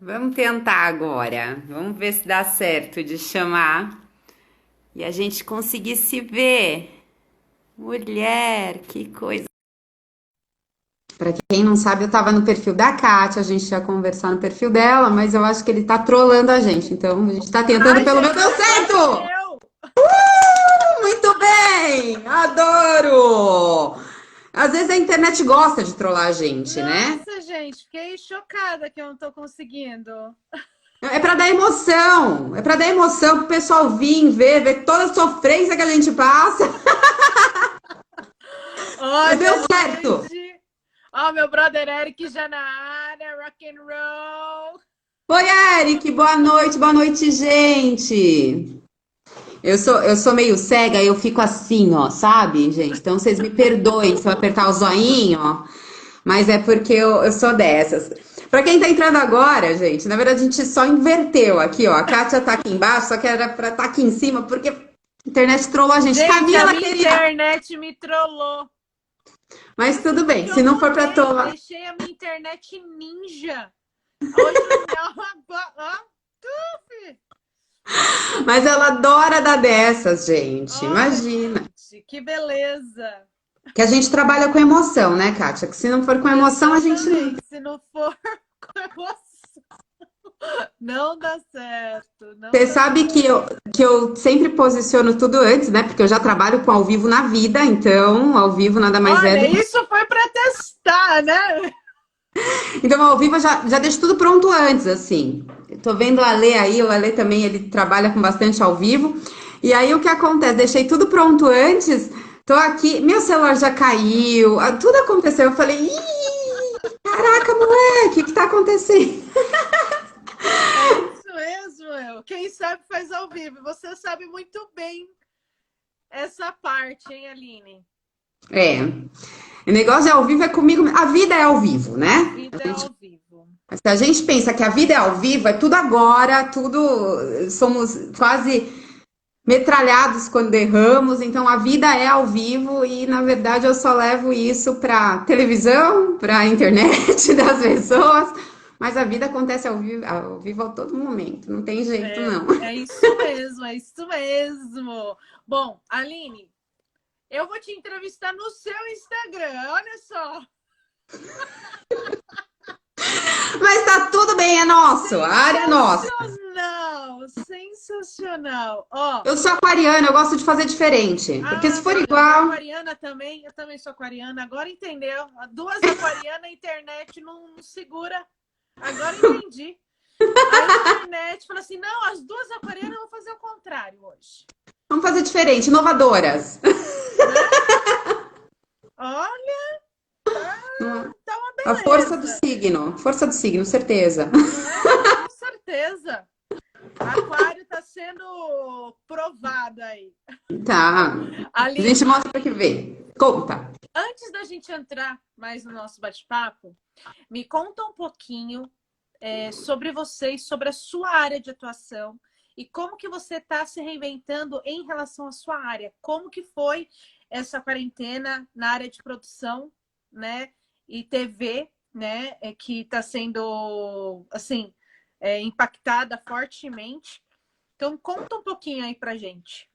Vamos tentar agora. Vamos ver se dá certo de chamar e a gente conseguir se ver. Mulher, que coisa. Pra quem não sabe, eu tava no perfil da Kátia, a gente ia conversar no perfil dela, mas eu acho que ele tá trolando a gente. Então a gente tá tentando Ai, pelo menos. gente, Deu sou certo! eu! Muito bem! Adoro! Às vezes a internet gosta de trollar a gente, né? Nossa, gente, fiquei chocada que eu não tô conseguindo. É pra dar emoção, é pra dar emoção pro pessoal vir, ver toda a sofrência que a gente passa. Deu Olha, certo! gente! Ó, meu brother Eric já na área, rock and roll. Oi, Eric, boa noite, gente. Eu sou meio cega, eu fico assim, ó, sabe, gente? Então vocês me perdoem se eu apertar o zoinho, ó, mas é porque eu sou dessas. Pra quem tá entrando agora, gente, na verdade a gente só inverteu aqui, ó. A Kátia tá aqui embaixo, só que era pra estar aqui em cima, porque a internet trollou a gente. Gente, a Camila, minha querida! internet me trollou. Eu Mas não sei tudo o que bem, que se eu não for pra botei. trollar. Deixei a minha internet ninja. Hoje não. Tuf! Mas ela adora dar dessas, gente. Olha, Imagina. gente, que beleza. Que a gente trabalha com emoção, né, Kátia? Que se não for com emoção, a gente não. Exatamente. Se não for com emoção, não dá certo. Não Você dá sabe que certo. eu sempre posiciono tudo antes, né? Porque eu já trabalho com ao vivo na vida, então ao vivo nada mais é Olha, do que. isso foi para testar, né? Então, ao vivo eu já deixo tudo pronto antes, assim. Eu tô vendo o Ale aí, o Ale também, ele trabalha com bastante ao vivo. E aí o que acontece? Deixei tudo pronto antes, tô aqui, meu celular já caiu, tudo aconteceu. Eu falei, ih, caraca, moleque, o que tá acontecendo? É isso mesmo, eu. Quem sabe faz ao vivo. Você sabe muito bem essa parte, hein, Aline? É, o negócio de ao vivo é comigo, a vida é ao vivo, A né? vida é ao vivo. Se a gente pensa que a vida é ao vivo, é tudo agora, tudo somos quase metralhados quando erramos, então a vida é ao vivo e na verdade eu só levo isso para televisão, para internet das pessoas, mas a vida acontece ao vivo a todo momento, não tem jeito não. É isso mesmo, é isso mesmo. Bom, Aline, eu vou te entrevistar no seu Instagram, olha só. Mas tá tudo bem, é nosso, a área é nossa. Sensacional, sensacional. Ó, Eu sou aquariana, eu gosto de fazer diferente, porque se for eu sou igual, aquariana também, eu também sou aquariana. Agora entendeu? Duas aquarianas, a internet não segura. Agora entendi. A internet fala assim: não, as duas aquarianas vão fazer o contrário hoje. vamos fazer diferente, inovadoras. Né? Olha, tá uma A beleza, força do signo, certeza. não é? Com certeza. Aquário está sendo provado aí. Tá, a gente Aline, mostra que vê. Conta. antes da gente entrar mais no nosso bate-papo, me conta um pouquinho sobre você e sobre a sua área de atuação e como que você está se reinventando em relação à sua área. Como que foi essa quarentena na área de produção, né? E TV, né? Que está sendo, assim, impactada fortemente. Então, conta um pouquinho aí pra gente.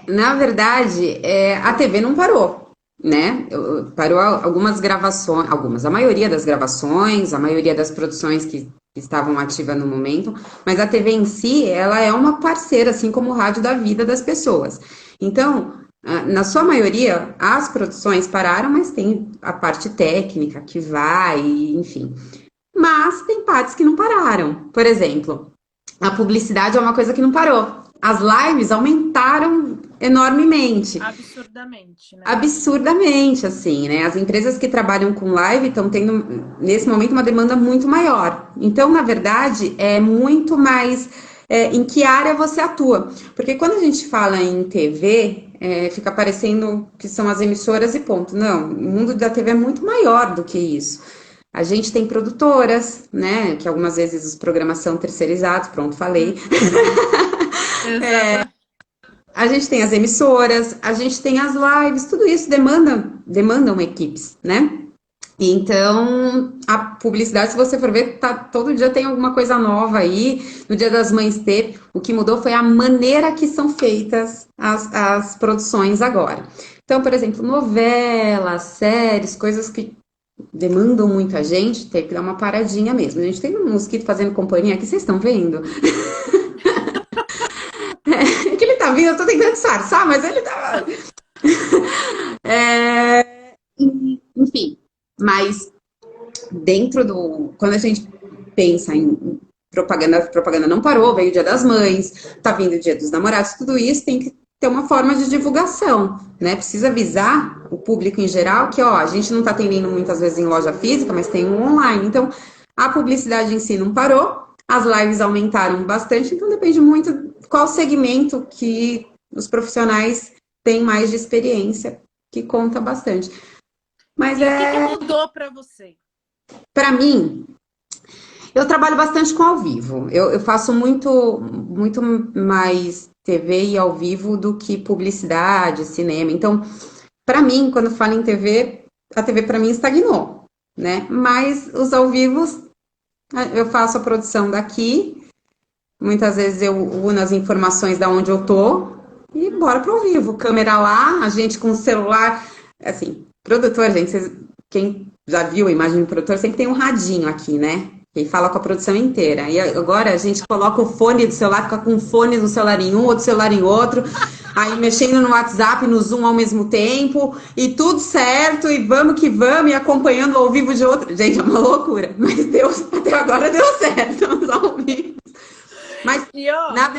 Na verdade, a TV não parou, né? Parou algumas gravações, algumas, a maioria das gravações, a maioria das produções que estavam ativas no momento, mas a TV em si, ela é uma parceira, assim como o rádio da vida das pessoas. Então, na sua maioria, as produções pararam, mas tem a parte técnica que vai, enfim. Mas tem partes que não pararam. Por exemplo, a publicidade é uma coisa que não parou. As lives aumentaram enormemente, Absurdamente, né? absurdamente, assim, né? As empresas que trabalham com live estão tendo, nesse momento, uma demanda muito maior. Então, na verdade, é muito mais em que área você atua. Porque quando a gente fala em TV, fica parecendo que são as emissoras e ponto. Não, o mundo da TV é muito maior do que isso. A gente tem produtoras, né? Que algumas vezes os programas são terceirizados, pronto, falei. Uhum. Exata. A gente tem as emissoras, a gente tem as lives, tudo isso demandam equipes, né? Então, a publicidade, se você for ver, tá, todo dia tem alguma coisa nova aí. No Dia das Mães teve. O que mudou foi a maneira que são feitas as produções agora. Então, por exemplo, novelas, séries, coisas que demandam muita gente, tem que dar uma paradinha mesmo. A gente tem um mosquito fazendo companhia aqui, vocês estão vendo? É que ele tá vindo, eu tô tentando disfarçar, mas ele tá. É, enfim, mas dentro do. Quando a gente pensa em propaganda, a propaganda não parou, veio o Dia das Mães, tá vindo o Dia dos Namorados, tudo isso tem que ter uma forma de divulgação, né? Precisa avisar o público em geral que, ó, a gente não tá atendendo muitas vezes em loja física, mas tem um online. Então, a publicidade em si não parou, as lives aumentaram bastante, então depende muito qual segmento que os profissionais têm mais de experiência, que conta bastante. Mas E o que que é, mudou para você? para mim, eu trabalho bastante com ao vivo. Eu faço muito mais TV e ao vivo do que publicidade, cinema. Então, para mim, quando falo em TV, a TV para mim estagnou, né? Mas os ao vivos, eu faço a produção daqui. Muitas vezes eu uno as informações da onde eu tô e bora pro ao vivo. Câmera lá, a gente com o celular, assim, produtor, gente, quem já viu a imagem do produtor sempre tem um radinho aqui, né? Que fala com a produção inteira. E agora a gente coloca o fone do celular, fica com o fone do celular em um, outro celular em outro, aí mexendo no WhatsApp, no Zoom ao mesmo tempo, e tudo certo, e vamos que vamos, e acompanhando ao vivo de outro. Gente, é uma loucura, mas deu, até agora deu certo, os ao vivo. Mas, E ó, na,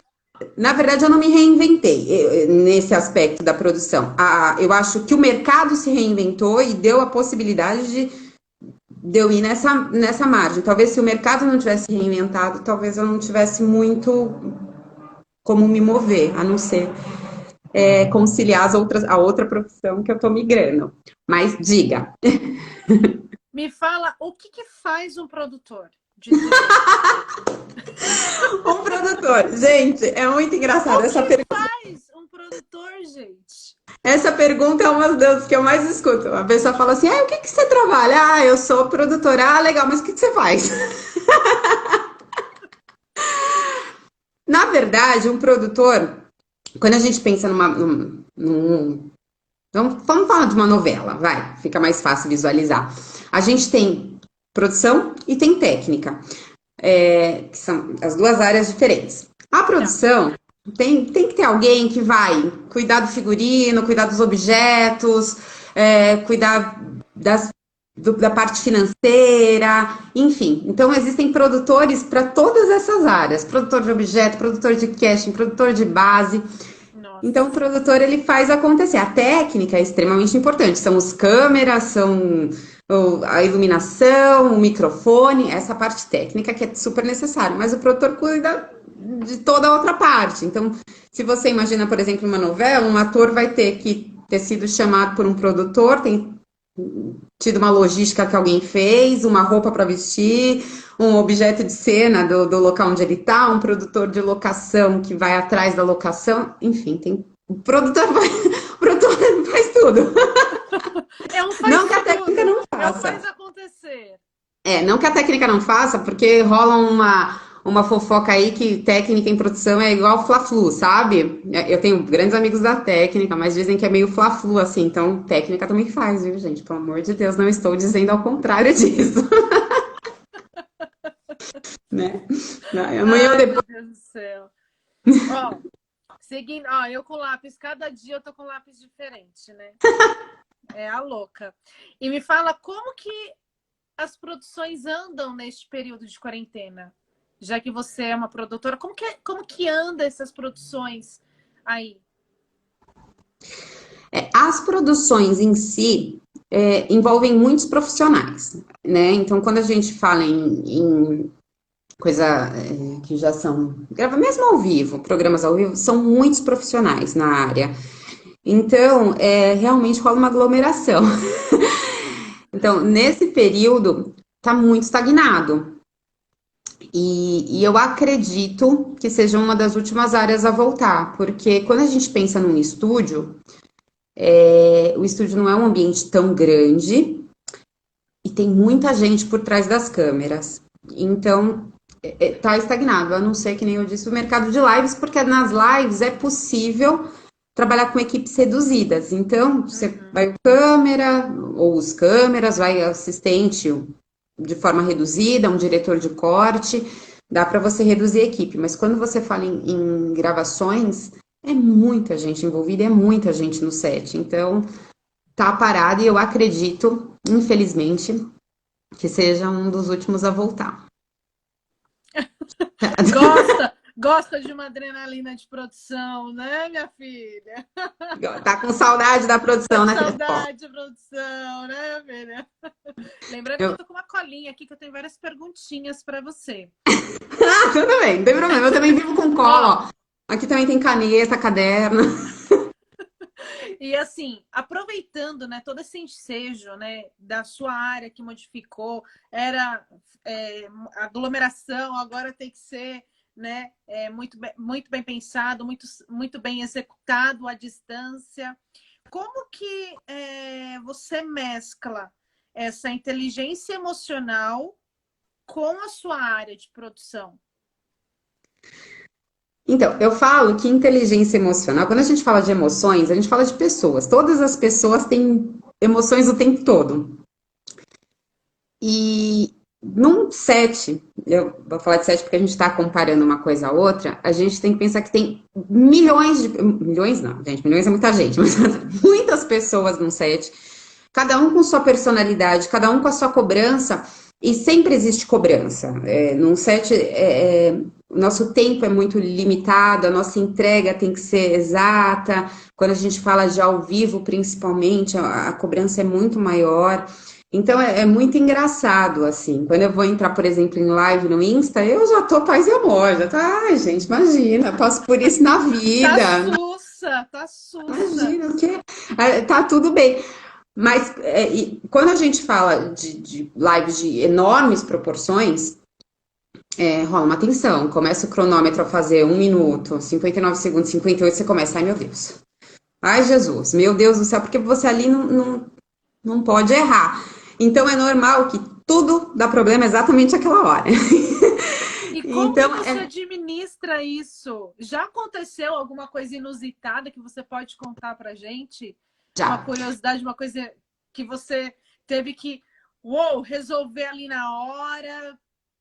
na verdade, eu não me reinventei nesse aspecto da produção. Eu acho que o mercado se reinventou e deu a possibilidade de eu ir nessa margem. Talvez se o mercado não tivesse reinventado, talvez eu não tivesse muito como me mover, a não ser conciliar a outra profissão que eu estou migrando. Mas diga. me fala o que faz um produtor de TV? Um produtor. Gente, é muito engraçado essa pergunta. Faz um produtor, gente. Essa pergunta é uma das que eu mais escuto. A pessoa fala assim: o que você trabalha? Eu sou produtora. Ah, legal, mas o que você faz? Na verdade, um produtor, quando a gente pensa vamos falar de uma novela, vai, fica mais fácil visualizar. A gente tem produção e tem técnica, que são as duas áreas diferentes. A produção tem que ter alguém que vai cuidar do figurino, cuidar dos objetos, cuidar da parte financeira, enfim. Então, existem produtores para todas essas áreas: produtor de objeto, produtor de casting, produtor de base. Nossa. Então, o produtor ele faz acontecer. A técnica é extremamente importante. São as câmeras, são a iluminação, o microfone, essa parte técnica que é super necessário. Mas o produtor cuida de toda a outra parte. Então, se você imagina, por exemplo, uma novela, um ator vai ter que ter sido chamado por um produtor, tem tido uma logística que alguém fez, uma roupa para vestir, um objeto de cena do local onde ele está, um produtor de locação que vai atrás da locação, enfim, o produtor faz tudo. É um faz Não que a tudo. técnica não É um faça. faz acontecer. Não que a técnica não faça, porque rola uma fofoca aí que técnica em produção é igual Fla-Flu, sabe? Eu tenho grandes amigos da técnica, mas dizem que é meio Fla-Flu, assim. Então, técnica também faz, viu, gente? Pelo amor de Deus, não estou dizendo ao contrário disso. Né? Amanhã ou Ai, depois. meu Deus do céu. Ó, seguindo, ó, eu com lápis, cada dia eu tô com lápis diferente, né? É a louca. E me fala como que as produções andam neste período de quarentena? Já que você é uma produtora, como que anda essas produções aí? As produções em si envolvem muitos profissionais, né? Então, quando a gente fala em coisa que já são, grava mesmo ao vivo, programas ao vivo, são muitos profissionais na área. Então, realmente rola uma aglomeração. Então, nesse período, está muito estagnado. E eu acredito que seja uma das últimas áreas a voltar, porque quando a gente pensa num estúdio, o estúdio não é um ambiente tão grande, e tem muita gente por trás das câmeras. Então, tá estagnado. A não ser, que nem eu disse, o mercado de lives, porque nas lives é possível trabalhar com equipes reduzidas. Então, você Uhum. vai câmera, ou os câmeras, vai assistente de forma reduzida, um diretor de corte, dá para você reduzir a equipe. Mas quando você fala em gravações, é muita gente envolvida, é muita gente no set. Então, tá parado e eu acredito, infelizmente, que seja um dos últimos a voltar. Gosta de uma adrenalina de produção, né, minha filha? Tá com saudade da Tá produção, com né? saudade de produção, né, minha filha? Lembrando que eu Eu... tô com uma colinha aqui que eu tenho várias perguntinhas para você. Ah, tudo bem, não tem problema. Eu também vivo com cola, Ó, ó. Aqui também tem caneta, caderno. e assim, aproveitando, né, todo esse ensejo, né, da sua área que modificou, era aglomeração, agora tem que ser, né, muito bem pensado, muito bem executado à distância. Como que você mescla essa inteligência emocional com a sua área de produção? Então, eu falo que inteligência emocional, quando a gente fala de emoções, a gente fala de pessoas. Todas as pessoas têm emoções o tempo todo. E num set, eu vou falar de set porque a gente está comparando uma coisa a outra, a gente tem que pensar que tem milhões de. Milhões não, gente, milhões é muita gente, mas muitas pessoas num set, cada um com sua personalidade, cada um com a sua cobrança, e sempre existe cobrança. Num set, o nosso tempo é muito limitado, a nossa entrega tem que ser exata. Quando a gente fala de ao vivo, principalmente, a cobrança é muito maior. Então é muito engraçado, assim. Quando eu vou entrar, por exemplo, em live no Insta, eu já tô paz e amor. Já tá, ai, gente, imagina, passo por isso na Tá vida. sussa, tá sussa. Imagina, o quê? Tá tudo bem. Mas quando a gente fala de lives de enormes proporções, rola uma tensão. Começa o cronômetro a fazer 1 minuto, 59 segundos, 58, você começa, ai meu Deus. Ai, Jesus, meu Deus do céu, porque você ali não pode errar. Então é normal que tudo dá problema exatamente aquela hora. E como que Então, você administra isso? Já aconteceu alguma coisa inusitada que você pode contar pra gente? Uma já. curiosidade, uma coisa que você teve que, resolver ali na hora?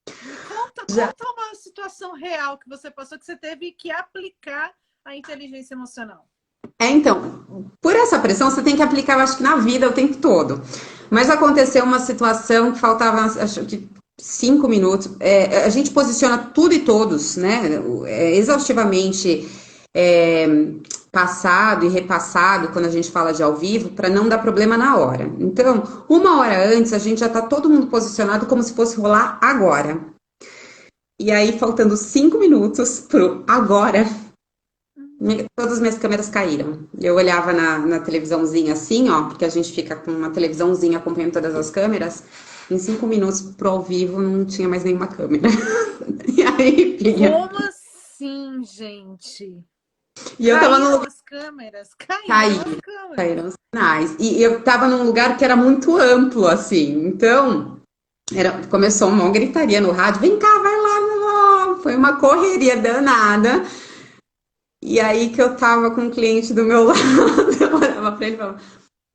Me conta, Já. conta uma situação real que você passou que você teve que aplicar a inteligência emocional. Então, por essa pressão, você tem que aplicar, eu acho que na vida o tempo todo. Mas aconteceu uma situação que faltava, acho que 5 minutos. A gente posiciona tudo e todos, né? Exaustivamente é, passado e repassado quando a gente fala de ao vivo, para não dar problema na hora. Então, 1 hora antes, a gente já está todo mundo posicionado como se fosse rolar agora. E aí, faltando 5 minutos pro agora, todas as minhas câmeras caíram. Eu olhava na televisãozinha assim, ó, porque a gente fica com uma televisãozinha acompanhando todas as câmeras. Em 5 minutos pro ao vivo não tinha mais nenhuma câmera. E aí, filha, Como assim, gente? e eu tava num Caíram lugar. as câmeras? Caíram as Caíram, câmeras. caíram os sinais. E eu tava num lugar que era muito amplo, assim. Então, começou uma gritaria no rádio: vem cá, vai lá, vai lá. Foi uma correria danada. E aí que eu tava com um cliente do meu lado, eu olhava pra ele e falava,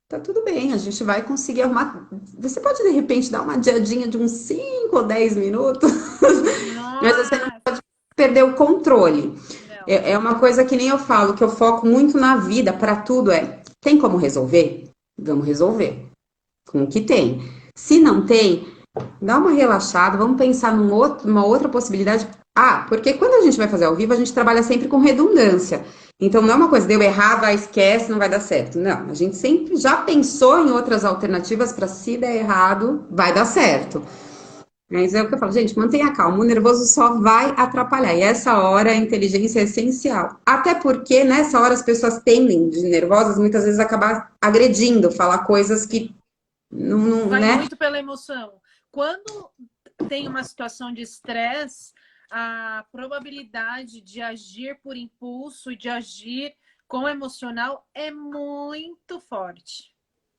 tá tudo bem, a gente vai conseguir arrumar. Você pode, de repente, dar uma adiadinha de uns 5 ou 10 minutos? Mas você não Nossa, perdeu o controle. não. É uma coisa que nem eu falo, que eu foco muito na vida, para tudo tem como resolver? Vamos resolver com o que tem. Se não tem, dá uma relaxada, vamos pensar numa outra possibilidade. Ah, porque quando a gente vai fazer ao vivo, a gente trabalha sempre com redundância. Então não é uma coisa, deu errado, vai, esquece, não vai dar certo. Não, a gente sempre já pensou em outras alternativas para se der errado, vai dar certo. Mas é o que eu falo, gente, mantenha calma, o nervoso só vai atrapalhar. E essa hora a inteligência é essencial. Até porque nessa hora as pessoas tendem, de nervosas, muitas vezes acabar agredindo, falar coisas que não, Vai né? muito pela emoção. Quando tem uma situação de estresse, a probabilidade de agir por impulso e de agir com o emocional é muito forte.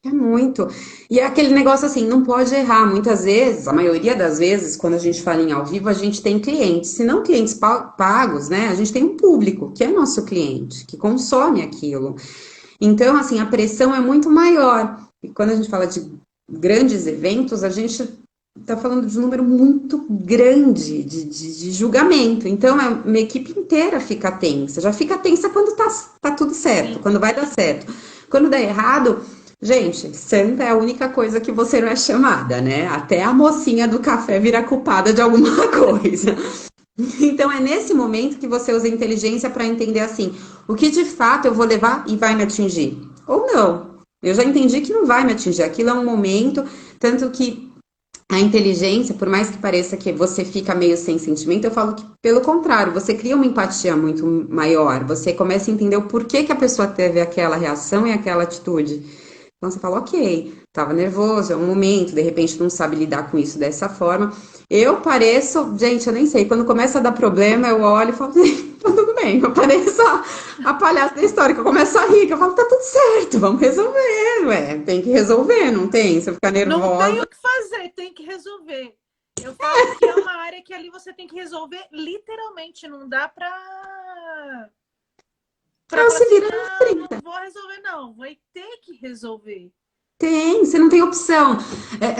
É muito. E é aquele negócio assim, não pode errar. Muitas vezes, a maioria das vezes, quando a gente fala em ao vivo, a gente tem clientes. Se não clientes pagos, né? A gente tem um público, que é nosso cliente, que consome aquilo. Então, assim, a pressão é muito maior. E quando a gente fala de grandes eventos, a gente está falando de um número muito grande de julgamento. Então, uma equipe inteira fica tensa. Já fica tensa quando tá tudo certo, Sim. quando vai dar certo. Quando dá errado, gente, santa é a única coisa que você não é chamada, né? Até a mocinha do café vira culpada de alguma coisa. Então é nesse momento que você usa a inteligência para entender assim, o que de fato eu vou levar e vai me atingir. Ou não. Eu já entendi que não vai me atingir. Aquilo é um momento, tanto que a inteligência, por mais que pareça que você fica meio sem sentimento, eu falo que, pelo contrário, você cria uma empatia muito maior. Você começa a entender o porquê que a pessoa teve aquela reação e aquela atitude. Então você fala, ok, estava nervoso, é um momento, de repente não sabe lidar com isso dessa forma. Eu pareço, gente, eu nem sei, quando começa a dar problema, eu olho e falo, tá tudo bem, eu pareço a palhaça da história, que eu começo a rir, que eu falo, tá tudo certo, vamos resolver, ué, tem que resolver, não tem? Se eu ficar Não tem nervosa. o que fazer, tem que resolver. Eu falo que é uma área que ali você tem que resolver literalmente, não dá pra Ah, falar se assim, vira não, não vou resolver, não. Vai ter que resolver. tem, você não tem opção.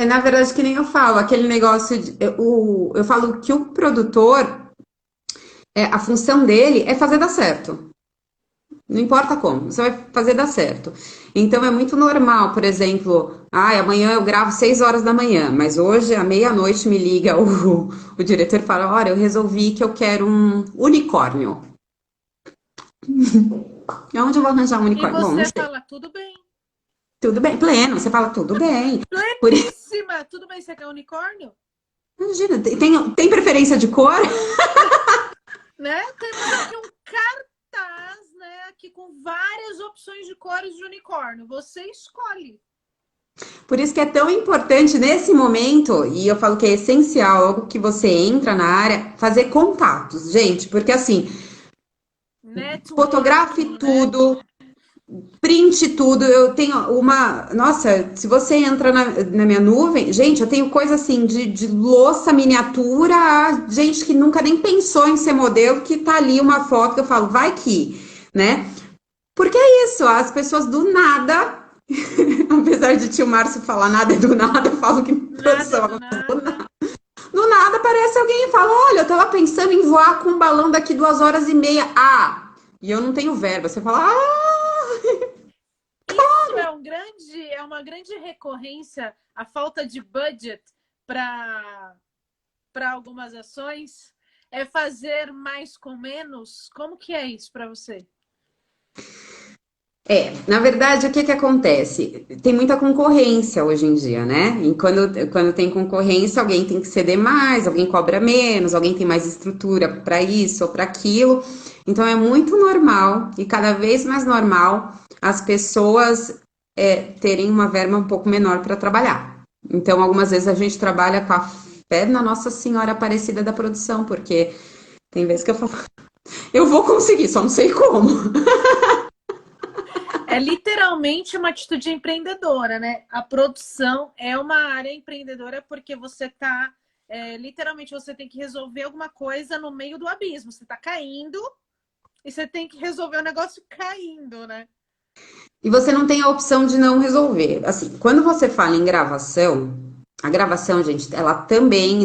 Na verdade, que nem eu falo, aquele negócio, eu falo que o produtor, a função dele é fazer dar certo. Não importa como, você vai fazer dar certo. Então é muito normal, por exemplo, amanhã eu gravo 6 horas da manhã, mas hoje à meia-noite me liga o diretor e fala: Olha, eu resolvi que eu quero um unicórnio. Onde eu vou arranjar um E unicórnio? Bom, não você sei. fala, tudo bem. Tudo bem, pleno, você fala tudo bem. Por isso, Pleníssima! Tudo bem, você quer unicórnio? imagina, tem preferência de cor? Né? Temos aqui um cartaz, né? Aqui com várias opções de cores de unicórnio. Você escolhe. Por isso que é tão importante nesse momento, e eu falo que é essencial, logo que você entra na área, fazer contatos, gente, porque assim, fotografe Networking, né? tudo, print tudo. Eu tenho uma. Nossa, se você entra na minha nuvem, gente, eu tenho coisa assim de louça miniatura, a gente que nunca nem pensou em ser modelo, que tá ali uma foto que eu falo, vai que, né? Porque é isso, as pessoas do nada, apesar de tio Márcio falar nada é do nada, eu falo que Nada produção do nada. do nada aparece alguém e fala: Olha, eu tava pensando em voar com um balão daqui 2 horas e meia. Ah! E eu não tenho verba. Você fala: Ah! Isso é uma grande recorrência, a falta de budget para algumas ações. É fazer mais com menos? Como que é isso para você? Na verdade, o que que acontece? Tem muita concorrência hoje em dia, né? E quando tem concorrência, alguém tem que ceder mais, alguém cobra menos, alguém tem mais estrutura para isso ou para aquilo. Então é muito normal e cada vez mais normal as pessoas terem uma verba um pouco menor para trabalhar. Então, algumas vezes a gente trabalha com a fé na Nossa Senhora Aparecida da produção, porque tem vezes que eu falo, eu vou conseguir, só não sei como. É literalmente uma atitude empreendedora, né? A produção é uma área empreendedora porque você tá, literalmente você tem que resolver alguma coisa no meio do abismo. Você tá caindo e você tem que resolver o negócio caindo, né? E você não tem a opção de não resolver. Assim, quando você fala em gravação, a gravação, gente, ela também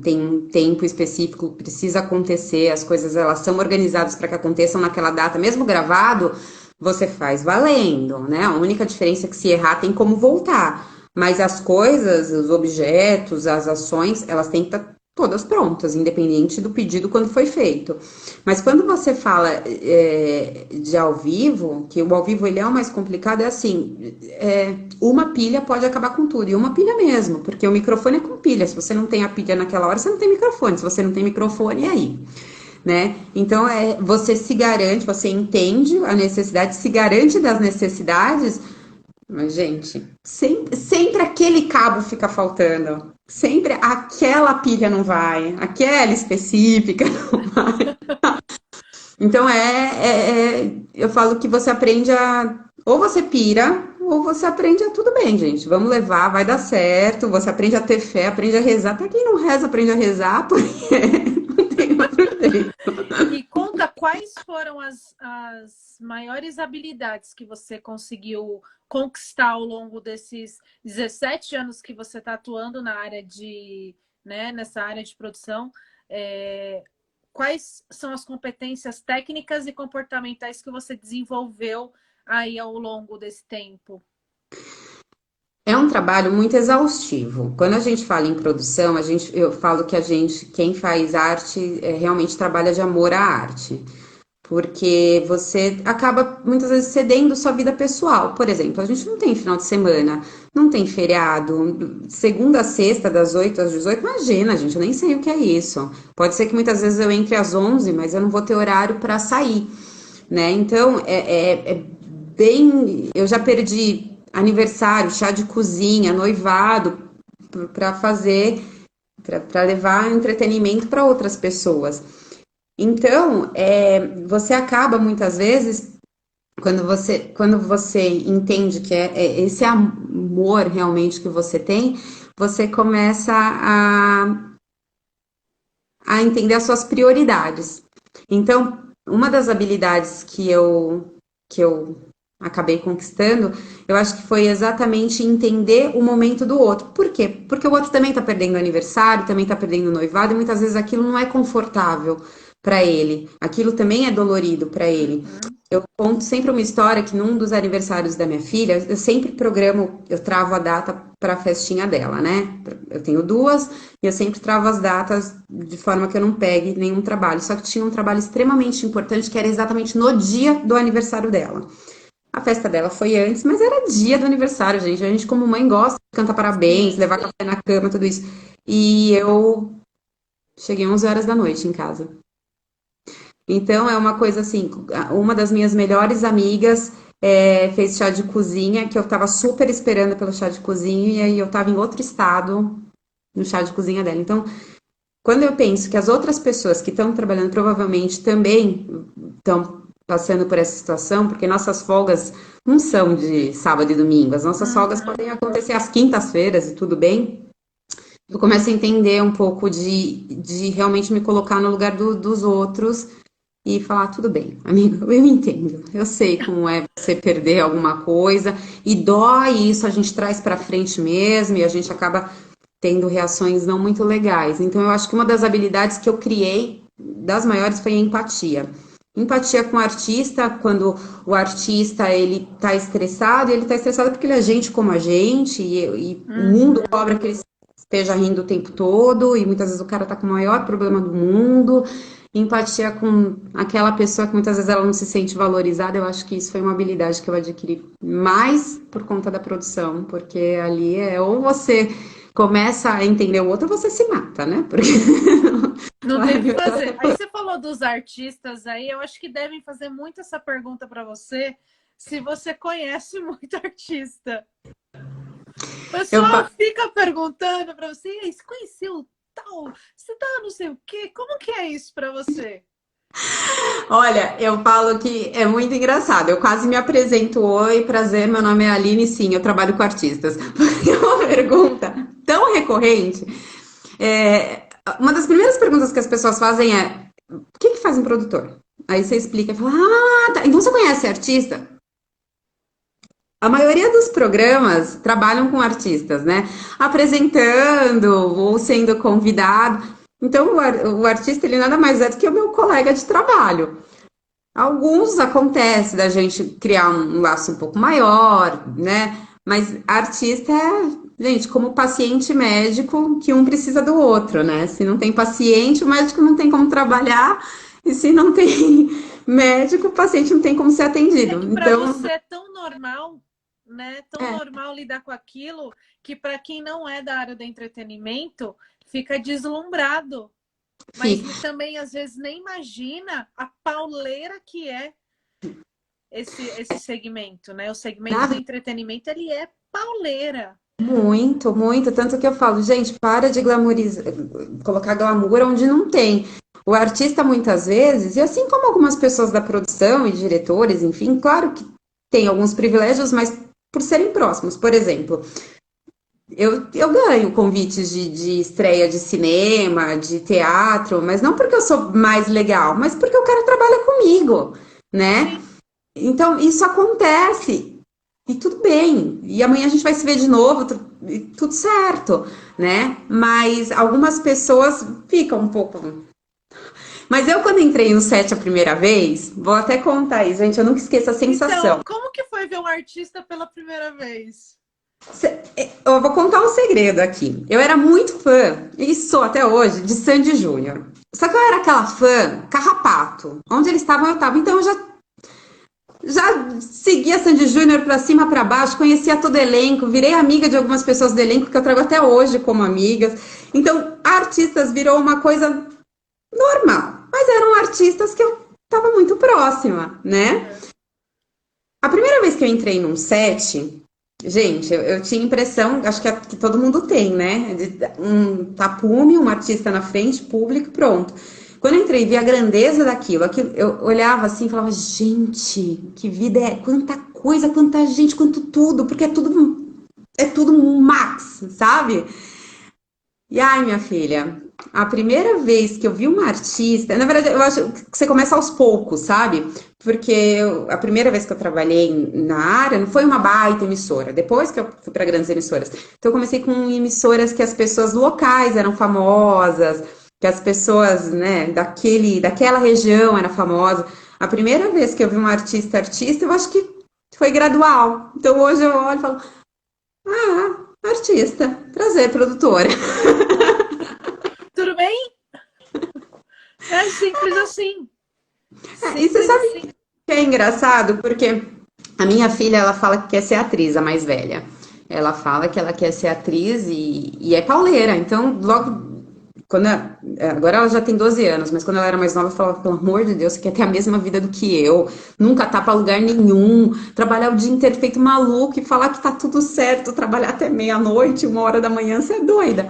tem um tempo específico, precisa acontecer, as coisas elas são organizadas para que aconteçam naquela data, mesmo gravado, você faz valendo, né? A única diferença é que se errar tem como voltar. Mas as coisas, os objetos, as ações, elas têm que estar todas prontas, independente do pedido quando foi feito. Mas quando você fala de ao vivo, que o ao vivo ele é o mais complicado, é assim, uma pilha pode acabar com tudo, e uma pilha mesmo, porque o microfone é com pilha, se você não tem a pilha naquela hora, você não tem microfone, se você não tem microfone, e aí? Né? Então, você se garante, você entende a necessidade, se garante das necessidades, mas, gente, sempre aquele cabo fica faltando. Sempre aquela pilha não vai, aquela específica não vai. Então eu falo que você aprende a, ou você pira, ou você aprende a tudo bem, gente. Vamos levar, vai dar certo. Você aprende a ter fé, aprende a rezar. Até quem não reza, aprende a rezar, porque não tem outro jeito. E conta quais foram as maiores habilidades que você conseguiu conquistar ao longo desses 17 anos que você está atuando na área né, nessa área de produção. Quais são as competências técnicas e comportamentais que você desenvolveu aí ao longo desse tempo? É um trabalho muito exaustivo. Quando a gente fala em produção, eu falo que quem faz arte, realmente trabalha de amor à arte. Porque você acaba muitas vezes cedendo sua vida pessoal. Por exemplo, a gente não tem final de semana, não tem feriado, segunda a sexta, das 8 às 18. Imagina, gente, eu nem sei o que é isso. Pode ser que muitas vezes eu entre às 11, mas eu não vou ter horário para sair, né? Então, é bem. Eu já perdi aniversário, chá de cozinha, noivado, para fazer, para levar entretenimento para outras pessoas. Então, você acaba muitas vezes, quando você entende que é esse amor realmente que você tem, você começa a entender as suas prioridades. Então, uma das habilidades que eu acabei conquistando, eu acho que foi exatamente entender o momento do outro. Por quê? Porque o outro também está perdendo aniversário, também está perdendo noivado, e muitas vezes aquilo não é confortável para ele. Aquilo também é dolorido para ele. Eu conto sempre uma história que num dos aniversários da minha filha, eu sempre programo, eu travo a data para a festinha dela, né? Eu tenho duas e eu sempre travo as datas de forma que eu não pegue nenhum trabalho. Só que tinha um trabalho extremamente importante que era exatamente no dia do aniversário dela. A festa dela foi antes, mas era dia do aniversário, gente. A gente, como mãe, gosta de cantar parabéns, Sim. levar café na cama, tudo isso. E eu cheguei 11 horas da noite em casa. Então, é uma coisa assim, uma das minhas melhores amigas fez chá de cozinha, que eu tava super esperando pelo chá de cozinha, e aí eu tava em outro estado no chá de cozinha dela. Então, quando eu penso que as outras pessoas que estão trabalhando provavelmente também estão passando por essa situação, porque nossas folgas não são de sábado e domingo, as nossas folgas podem acontecer às quintas-feiras e tudo bem. Eu começo a entender um pouco de realmente me colocar no lugar dos outros e falar, tudo bem, amigo, eu entendo, eu sei como é você perder alguma coisa e dói isso, a gente traz pra frente mesmo e a gente acaba tendo reações não muito legais. Então eu acho que uma das habilidades que eu criei, das maiores, foi a empatia. Empatia com o artista, quando o artista ele tá estressado porque ele é gente como a gente e o mundo cobra que ele esteja rindo o tempo todo e muitas vezes o cara tá com o maior problema do mundo. Empatia com aquela pessoa que muitas vezes ela não se sente valorizada, eu acho que isso foi uma habilidade que eu adquiri mais por conta da produção, porque ali ou você começa a entender o outro, ou você se mata, né? Porque não tem o que fazer. Aí você falou dos artistas aí, eu acho que devem fazer muito essa pergunta para você, se você conhece muito artista. O pessoal fica perguntando para você, e aí, você conheceu tal? Você tá não sei o quê? Como que é isso para você? Olha, eu falo que é muito engraçado. Eu quase me apresento. Oi, prazer, meu nome é Aline. Sim, eu trabalho com artistas. Porque é uma pergunta tão recorrente. Uma das primeiras perguntas que as pessoas fazem é: o que faz um produtor? Aí você explica e fala: ah, tá. Então você conhece artista? A maioria dos programas trabalham com artistas, né? Apresentando ou sendo convidado. Então, o artista, ele nada mais é do que o meu colega de trabalho. Alguns acontece da gente criar um laço um pouco maior, né? Mas artista é, gente, como paciente médico, que um precisa do outro, né? Se não tem paciente, o médico não tem como trabalhar, e se não tem médico, o paciente não tem como ser É atendido. que para Então, você é tão normal, né? Tão normal lidar com aquilo, que para quem não é da área do entretenimento, fica deslumbrado. Mas também, às vezes, nem imagina a pauleira que é esse segmento, né? O segmento do entretenimento, ele é pauleira. muito, muito. Tanto que eu falo, gente, para de glamourizar, colocar glamour onde não tem. O artista, muitas vezes, e assim como algumas pessoas da produção e diretores, enfim, claro que tem alguns privilégios, mas por serem próximos. Por exemplo, eu ganho convites de estreia de cinema, de teatro, mas não porque eu sou mais legal, mas porque o cara trabalha comigo, né? Sim. Então, isso acontece. E tudo bem. E amanhã a gente vai se ver de novo, e tudo certo, né? Mas algumas pessoas ficam um pouco. Mas eu, quando entrei no set a primeira vez, vou até contar aí, gente, eu nunca esqueço a sensação. Então, como que foi ver um artista pela primeira vez? Eu vou contar um segredo aqui. Eu era muito fã, e sou até hoje, de Sandy Júnior. Só que eu era aquela fã carrapato. Onde eles estavam, eu estava. Então eu já seguia Sandy Júnior pra cima, pra baixo, conhecia todo o elenco, virei amiga de algumas pessoas do elenco que eu trago até hoje como amigas. Então, artistas virou uma coisa normal, mas eram artistas que eu estava muito próxima, né? Uhum. A primeira vez que eu entrei num set, gente, eu tinha impressão, acho que, que todo mundo tem, né? De um tapume, um artista na frente, público, pronto. Quando eu entrei e vi a grandeza daquilo, eu olhava assim e falava, gente, que vida é, quanta coisa, quanta gente, quanto tudo, porque é tudo um max, sabe? E ai, minha filha, a primeira vez que eu vi uma artista, na verdade, eu acho que você começa aos poucos, sabe? Porque a primeira vez que eu trabalhei na área não foi uma baita emissora, depois que eu fui para grandes emissoras. Então, eu comecei com emissoras que as pessoas locais eram famosas, que as pessoas, né, daquela região eram famosas. A primeira vez que eu vi um artista, eu acho que foi gradual. Então, hoje eu olho e falo, ah, artista, prazer, produtora. Tudo bem? É simples assim. E você Simples sabe assim. que é engraçado? Porque a minha filha, ela fala que quer ser atriz, a mais velha. Ela fala que ela quer ser atriz e é pauleira. Então, logo, agora ela já tem 12 anos, mas quando ela era mais nova, eu falava, pelo amor de Deus, você quer ter a mesma vida do que eu, nunca tá pra lugar nenhum, trabalhar o dia inteiro feito maluco e falar que tá tudo certo, trabalhar até meia-noite, 1 hora da manhã, você é doida.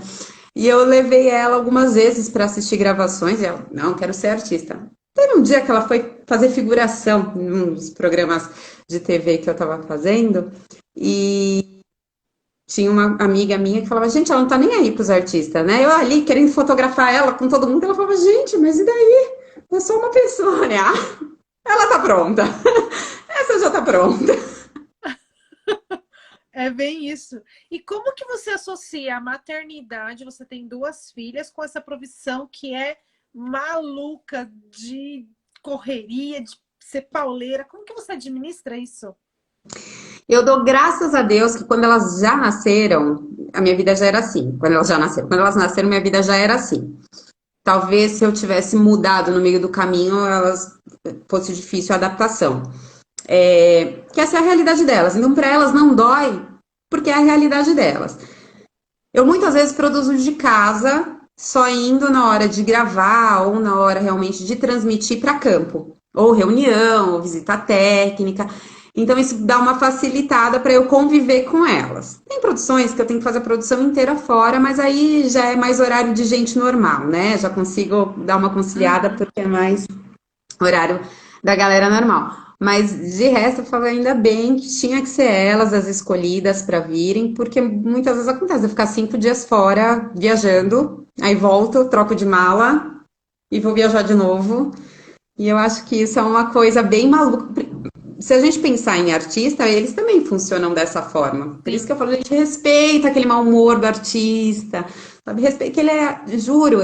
E eu levei ela algumas vezes para assistir gravações e ela, não, quero ser artista. Teve um dia que ela foi fazer figuração nos programas de TV que eu estava fazendo e tinha uma amiga minha que falava, gente, ela não tá nem aí pros artistas, né? Eu ali querendo fotografar ela com todo mundo, ela falava, gente, mas e daí? Eu sou uma pessoa, né? Ah, ela tá pronta. Essa já tá pronta. É bem isso. E como que você associa a maternidade, você tem 2 filhas, com essa profissão que é maluca de correria, de ser pauleira? Como que você administra isso? Eu dou graças a Deus que quando elas já nasceram, a minha vida já era assim. Quando elas já nasceram. Quando elas nasceram, minha vida já era assim. Talvez se eu tivesse mudado no meio do caminho, elas fosse difícil a adaptação. Que essa é a realidade delas. Então, para elas não dói, porque é a realidade delas. Eu muitas vezes produzo de casa, só indo na hora de gravar ou na hora realmente de transmitir para campo, ou reunião, ou visita técnica. Então isso dá uma facilitada para eu conviver com elas. Tem produções que eu tenho que fazer a produção inteira fora, mas aí já é mais horário de gente normal, né? Já consigo dar uma conciliada Uhum. porque é mais horário da galera normal. Mas de resto, eu falo ainda bem que tinha que ser elas as escolhidas para virem, porque muitas vezes acontece eu ficar 5 dias fora viajando, aí volto, troco de mala e vou viajar de novo. E eu acho que isso é uma coisa bem maluca. Se a gente pensar em artista, eles também funcionam dessa forma. Por isso que Sim. eu falo, a gente respeita aquele mau humor do artista, sabe? Respeita que ele é, juro,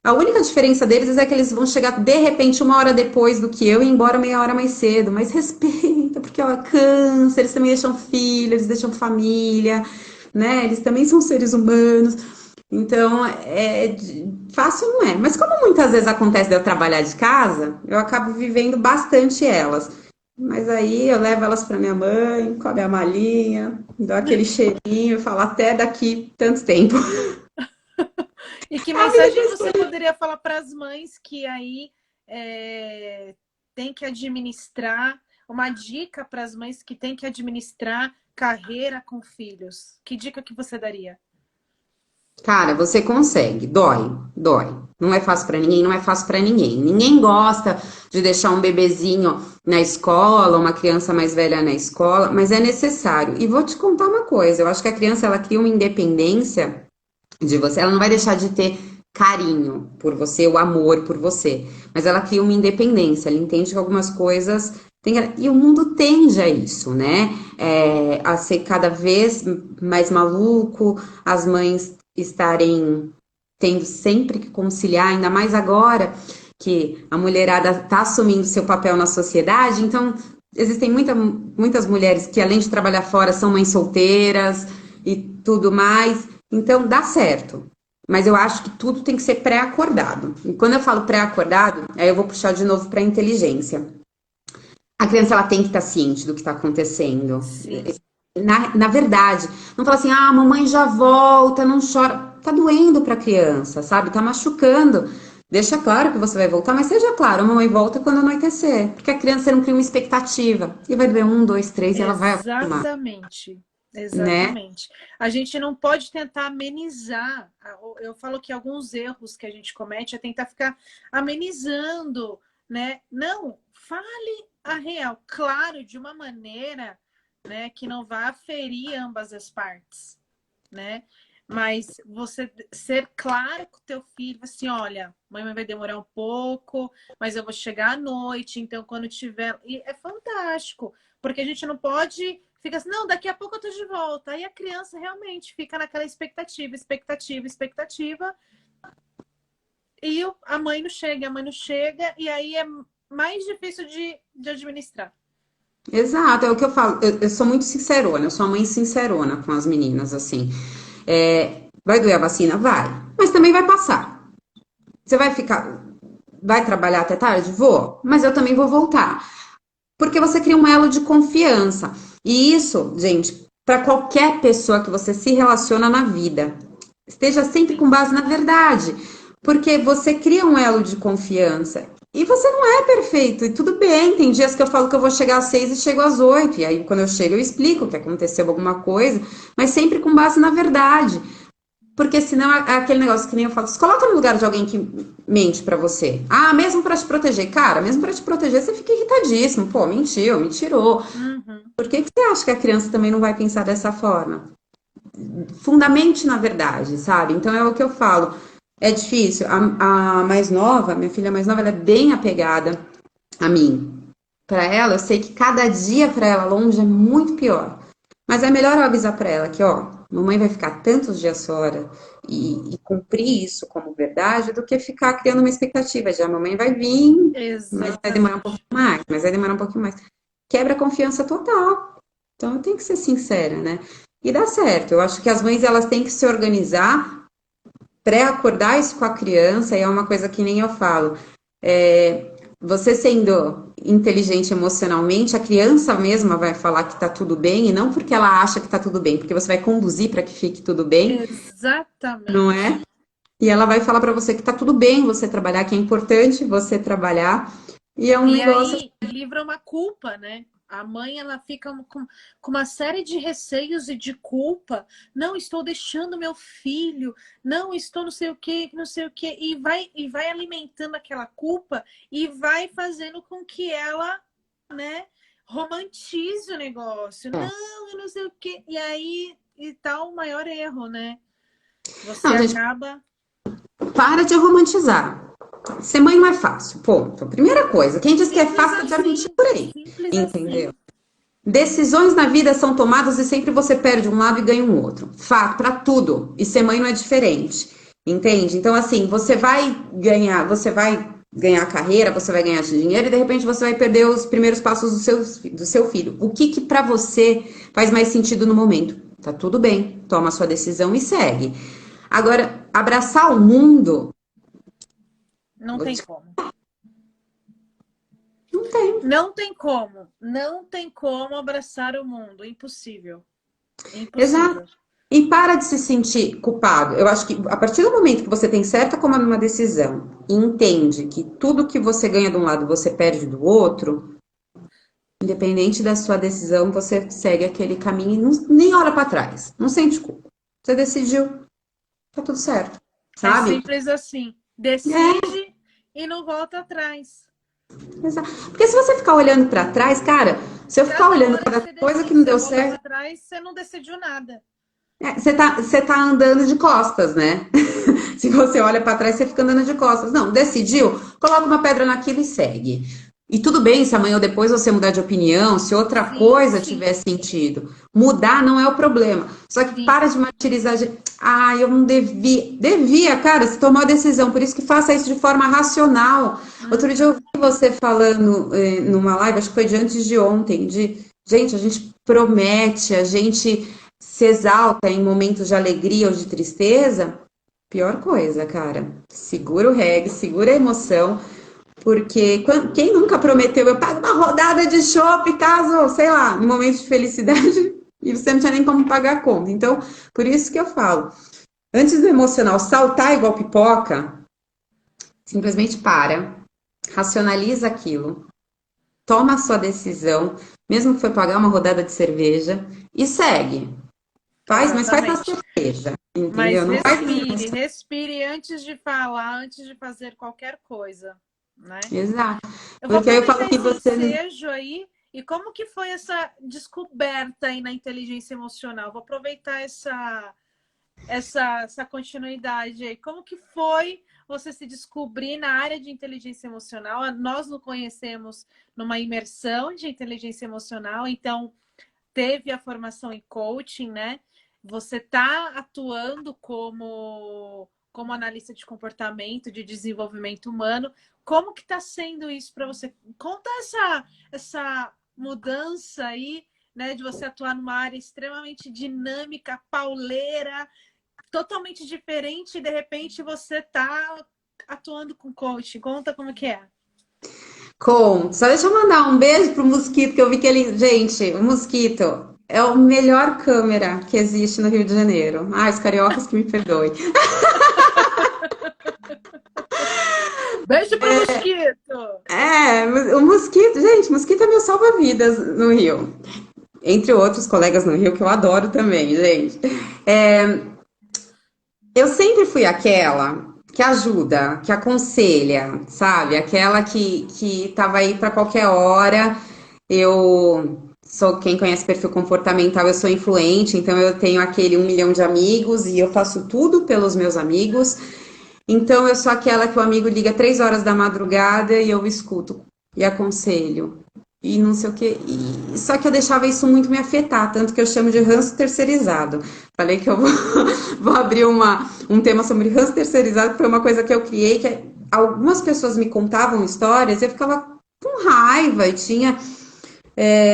a única diferença deles é que eles vão chegar de repente 1 hora depois do que eu e ir embora meia hora mais cedo. Mas respeita, porque ela cansa, eles também deixam filho, eles deixam família, né? Eles também são seres humanos. Então, fácil não é. Mas como muitas vezes acontece de eu trabalhar de casa, eu acabo vivendo bastante elas. Mas aí eu levo elas para minha mãe, com a minha malinha, dou aquele cheirinho e falo até daqui tanto tempo. E que A vida mensagem que você eu poderia falar para as mães que aí é, tem que administrar, uma dica para as mães que têm que administrar carreira com filhos? Que dica que você daria? Cara, você consegue. Dói, dói. Não é fácil para ninguém, não é fácil para ninguém. Ninguém gosta de deixar um bebezinho na escola, uma criança mais velha na escola, mas é necessário. E vou te contar uma coisa, eu acho que a criança ela cria uma independência de você, ela não vai deixar de ter carinho por você, o amor por você, mas ela cria uma independência, ela entende que algumas coisas e o mundo tende a isso, né? A ser cada vez mais maluco, as mães estarem tendo sempre que conciliar, ainda mais agora que a mulherada está assumindo seu papel na sociedade, então existem muitas mulheres que além de trabalhar fora são mães solteiras e tudo mais, então dá certo. Mas eu acho que tudo tem que ser pré-acordado. E quando eu falo pré-acordado, aí eu vou puxar de novo para a inteligência. A criança ela tem que estar ciente do que está acontecendo. Sim. Na verdade, não fala assim, ah, a mamãe já volta, não chora. Tá doendo para a criança, sabe? Tá machucando. Deixa claro que você vai voltar, mas seja claro, a mamãe volta quando anoitecer. Porque a criança não cria uma expectativa. E vai doer 1, 2, 3 e ela vai acostumar, Exatamente. né? Exatamente. A gente não pode tentar amenizar. Eu falo que alguns erros que a gente comete é tentar ficar amenizando, né? Não, fale a real, claro, de uma maneira, né, que não vá ferir ambas as partes, né? Mas você ser claro com o teu filho, assim, olha, mãe vai demorar um pouco, mas eu vou chegar à noite, então quando tiver... E é fantástico, porque a gente não pode ficar assim, não, daqui a pouco eu tô de volta. Aí a criança realmente fica naquela expectativa, expectativa, expectativa, e a mãe não chega, e aí é mais difícil de administrar. Exato, é o que eu falo. Eu sou muito sincerona, eu sou uma mãe sincerona com as meninas, assim. Vai doer a vacina? Vai. Mas também vai passar. Você vai ficar. Vai trabalhar até tarde? Vou. Mas eu também vou voltar. Porque você cria um elo de confiança. E isso, gente, para qualquer pessoa que você se relaciona na vida, esteja sempre com base na verdade. Porque você cria um elo de confiança. E você não é perfeito, e tudo bem. Tem dias que eu falo que eu vou chegar às 6 e chego às 8. E aí, quando eu chego, eu explico que aconteceu alguma coisa, mas sempre com base na verdade. Porque senão é aquele negócio que nem eu falo, se coloca no lugar de alguém que mente pra você. Ah, mesmo pra te proteger. Cara, mesmo pra te proteger, você fica irritadíssimo. Pô, mentiu, me tirou. Uhum. Por que você acha que a criança também não vai pensar dessa forma? Fundamente na verdade, sabe? Então é o que eu falo. É difícil. A mais nova, minha filha mais nova, ela é bem apegada a mim. Pra ela, eu sei que cada dia pra ela longe é muito pior. Mas é melhor eu avisar pra ela que, ó, mamãe vai ficar tantos dias fora e cumprir isso como verdade do que ficar criando uma expectativa de a mamãe vai vir, mas vai demorar um pouquinho Exatamente. mais, mas vai demorar um pouquinho mais. Quebra a confiança total. Então eu tenho que ser sincera, né? E dá certo. Eu acho que as mães elas têm que se organizar, pré-acordar isso com a criança, e é uma coisa que nem eu falo. Você sendo inteligente emocionalmente, a criança mesma vai falar que tá tudo bem, e não porque ela acha que tá tudo bem, porque você vai conduzir para que fique tudo bem, não é? Exatamente. E ela vai falar para você que tá tudo bem você trabalhar, que é importante você trabalhar, e é um E negócio. aí livra uma culpa, né? A mãe ela fica com uma série de receios e de culpa. Não estou deixando meu filho, não estou não sei o que, não sei o que, e vai alimentando aquela culpa e vai fazendo com que ela, né, romantize o negócio. Não, eu não sei o que. E aí e tá o maior erro, né? Você Não, gente, acaba para de romantizar. Ser mãe não é fácil, ponto. Primeira coisa, quem diz que é simples fácil, já mentiu assim, por aí, simples entendeu? assim. Decisões na vida são tomadas e sempre você perde um lado e ganha um outro. Fato, para tudo. E ser mãe não é diferente. Entende? Então, assim, você vai ganhar carreira, você vai ganhar dinheiro e de repente você vai perder os primeiros passos do seu filho. O que para você faz mais sentido no momento? Tá tudo bem, toma a sua decisão e segue. Agora, abraçar o mundo, Não vou tem te- como. não tem. Não tem como. Não tem como abraçar o mundo. Impossível. Exato. Impossível. E para de se sentir culpado. Eu acho que a partir do momento que você tem certa como uma decisão e entende que tudo que você ganha de um lado você perde do outro, independente da sua decisão, você segue aquele caminho e nem olha para trás. Não sente culpa. Você decidiu, tá tudo certo, É sabe? simples assim. decide e não volta atrás. Exato. Porque se você ficar olhando para trás, cara, se eu ficar olhando para coisa que não deu certo, pra trás, você não decidiu nada. você tá andando de costas, né? Se você olha para trás, você fica andando de costas. Não, decidiu, coloca uma pedra naquilo e segue. E tudo bem se amanhã ou depois você mudar de opinião, se outra coisa tiver sentido. Mudar não é o problema. Só que para de martirizar. Ah, eu não devia. Devia, cara, se tomar a decisão. Por isso que faça isso de forma racional. Outro dia eu ouvi você falando numa live, acho que foi de antes de ontem, gente, a gente promete, a gente se exalta em momentos de alegria ou de tristeza. Pior coisa, cara. Segura o reggae, segura a emoção. Porque quem nunca prometeu, eu pago uma rodada de chopp, caso, sei lá, em momentos de felicidade, e você não tinha nem como pagar a conta. Então, por isso que eu falo, antes do emocional saltar igual pipoca, simplesmente para, racionaliza aquilo, toma a sua decisão, mesmo que for pagar uma rodada de cerveja, e segue. Faz, mas faz na certeza, entendeu? Mas respire antes de falar, antes de fazer qualquer coisa. Né? Exato. Porque aí eu falo que você ensejo aí, e como que foi essa descoberta aí na inteligência emocional? Vou aproveitar essa continuidade aí. Como que foi você se descobrir na área de inteligência emocional? Nós nos conhecemos numa imersão de inteligência emocional, então teve a formação em coaching, né? Você está atuando como analista de comportamento, de desenvolvimento humano. Como que está sendo isso para você? Conta essa mudança aí, né, de você atuar numa área extremamente dinâmica, pauleira, totalmente diferente, e de repente você está atuando com coaching. Conta como que é. Só deixa eu mandar um beijo pro Mosquito, que eu vi que ele... Gente, o Mosquito é o melhor câmera que existe no Rio de Janeiro. Ai, os cariocas que me perdoem. Beijo pro Mosquito! O Mosquito, gente, o Mosquito é meu salva-vidas no Rio. Entre outros colegas no Rio, que eu adoro também, gente. Eu sempre fui aquela que ajuda, que aconselha, sabe? Aquela que tava aí para qualquer hora. Eu sou, quem conhece perfil comportamental, eu sou influente, então eu tenho aquele 1 milhão de amigos e eu faço tudo pelos meus amigos. Então eu sou aquela que o amigo liga 3 horas da madrugada e eu escuto e aconselho. E não sei o que. Só que eu deixava isso muito me afetar, tanto que eu chamo de ranço terceirizado. Falei que eu vou abrir um tema sobre ranço terceirizado, que foi uma coisa que eu criei, que algumas pessoas me contavam histórias e eu ficava com raiva e tinha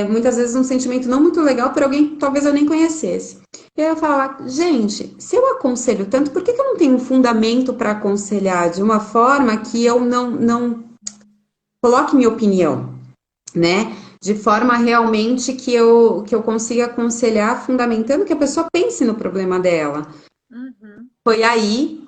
muitas vezes um sentimento não muito legal por alguém que talvez eu nem conhecesse. E aí eu falava, gente, se eu aconselho tanto, por que eu não tenho um fundamento para aconselhar de uma forma que eu não coloque minha opinião, né? De forma realmente que eu consiga aconselhar fundamentando que a pessoa pense no problema dela. Uhum. Foi aí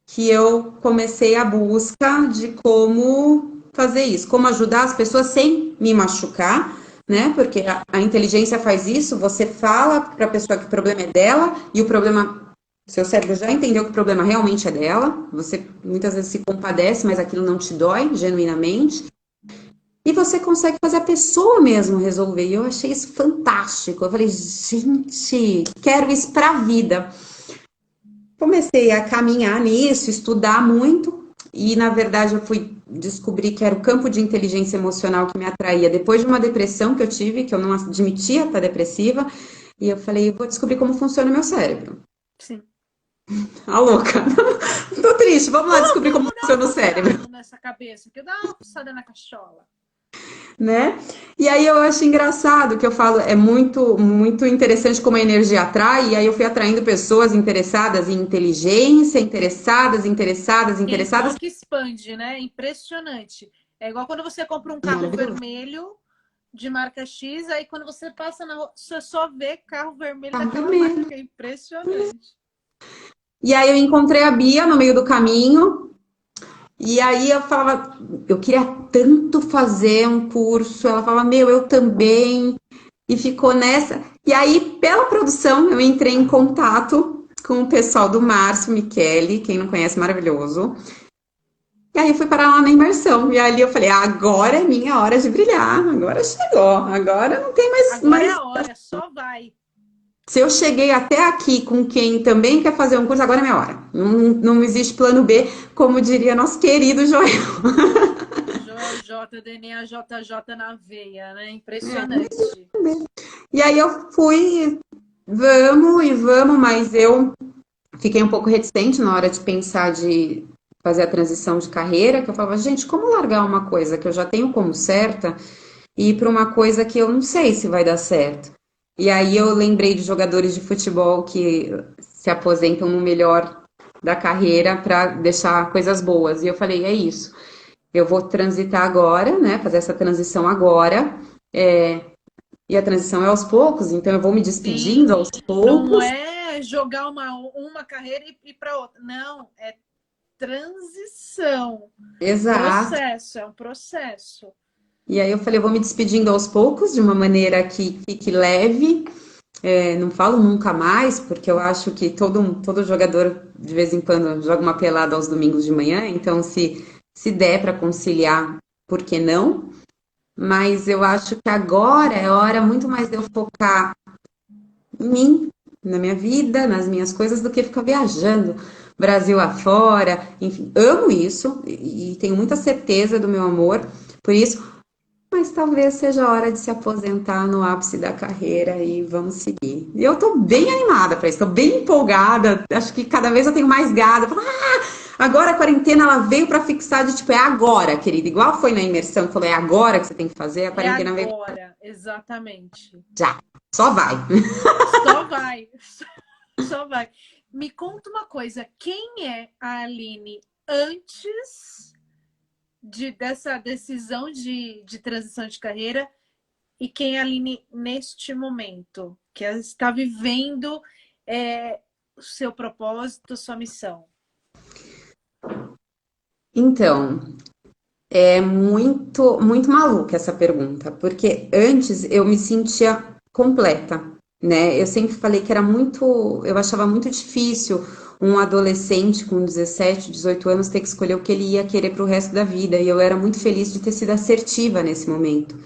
que eu comecei a busca de como fazer isso, como ajudar as pessoas sem me machucar, né? Porque a inteligência faz isso, você fala para a pessoa que o problema é dela e o problema, seu cérebro já entendeu que o problema realmente é dela, você muitas vezes se compadece, mas aquilo não te dói genuinamente. E você consegue fazer a pessoa mesmo resolver. E eu achei isso fantástico. Eu falei, gente, quero isso para a vida. Comecei a caminhar nisso, estudar muito. E, na verdade, eu fui descobrir que era o campo de inteligência emocional que me atraía. Depois de uma depressão que eu tive, que eu não admitia estar depressiva. E eu falei, eu vou descobrir como funciona o meu cérebro. Sim. A louca. Tô triste, vamos lá descobrir como funciona o cérebro. Nessa cabeça, que eu dou uma puxada na cachola. Né? E aí eu acho engraçado que eu falo, é muito muito interessante como a energia atrai, e aí eu fui atraindo pessoas interessadas em inteligência, interessadas. Bom que expande, né? Impressionante. É igual quando você compra um carro vermelho de marca X, aí quando você passa na rua, você só vê carro vermelho daquela marca. É impressionante. E aí eu encontrei a Bia no meio do caminho, e aí eu falava, eu queria tanto fazer um curso, ela falava, meu, eu também, e ficou nessa. E aí, pela produção, eu entrei em contato com o pessoal do Márcio Michele, quem não conhece, maravilhoso. E aí eu fui parar lá na imersão. E ali eu falei, agora é minha hora de brilhar. Agora chegou. Agora não tem Agora é mais. a hora, só vai. Se eu cheguei até aqui com quem também quer fazer um curso, agora é minha hora. Não existe plano B, como diria nosso querido Joel. Joel J, DNA JJ na veia, né? Impressionante. E aí eu fui, vamos e vamos, mas eu fiquei um pouco reticente na hora de pensar de fazer a transição de carreira, que eu falava, gente, como largar uma coisa que eu já tenho como certa e ir para uma coisa que eu não sei se vai dar certo. E aí eu lembrei de jogadores de futebol que se aposentam no melhor da carreira para deixar coisas boas. E eu falei, é isso. Eu vou transitar agora, né? Fazer essa transição agora. E a transição é aos poucos, então eu vou me despedindo Sim, aos não poucos. é jogar uma carreira e ir para outra. Não, é transição. Exato. Processo, é um processo. E aí eu falei, eu vou me despedindo aos poucos, de uma maneira que fique leve. Não falo nunca mais, porque eu acho que todo jogador, de vez em quando, joga uma pelada aos domingos de manhã, então se der para conciliar, por que não? Mas eu acho que agora é hora muito mais de eu focar em mim, na minha vida, nas minhas coisas, do que ficar viajando Brasil afora. Enfim, amo isso e tenho muita certeza do meu amor por isso, mas talvez seja a hora de se aposentar no ápice da carreira e vamos seguir. E eu tô bem animada para isso, tô bem empolgada. Acho que cada vez eu tenho mais gado. Eu falo, agora a quarentena ela veio para fixar de tipo, é agora, querida. Igual foi na imersão, que falou, é agora que você tem que fazer. A É quarentena veio agora, exatamente. já. Só vai. Só vai, só vai. Me conta uma coisa, quem é a Aline antes dessa decisão de transição de carreira e quem é a Aline neste momento, que ela está vivendo o seu propósito, sua missão? Então, é muito maluca essa pergunta, porque antes eu me sentia completa, né? Eu sempre falei que eu achava muito difícil um adolescente com 17, 18 anos ter que escolher o que ele ia querer para o resto da vida, e eu era muito feliz de ter sido assertiva nesse momento.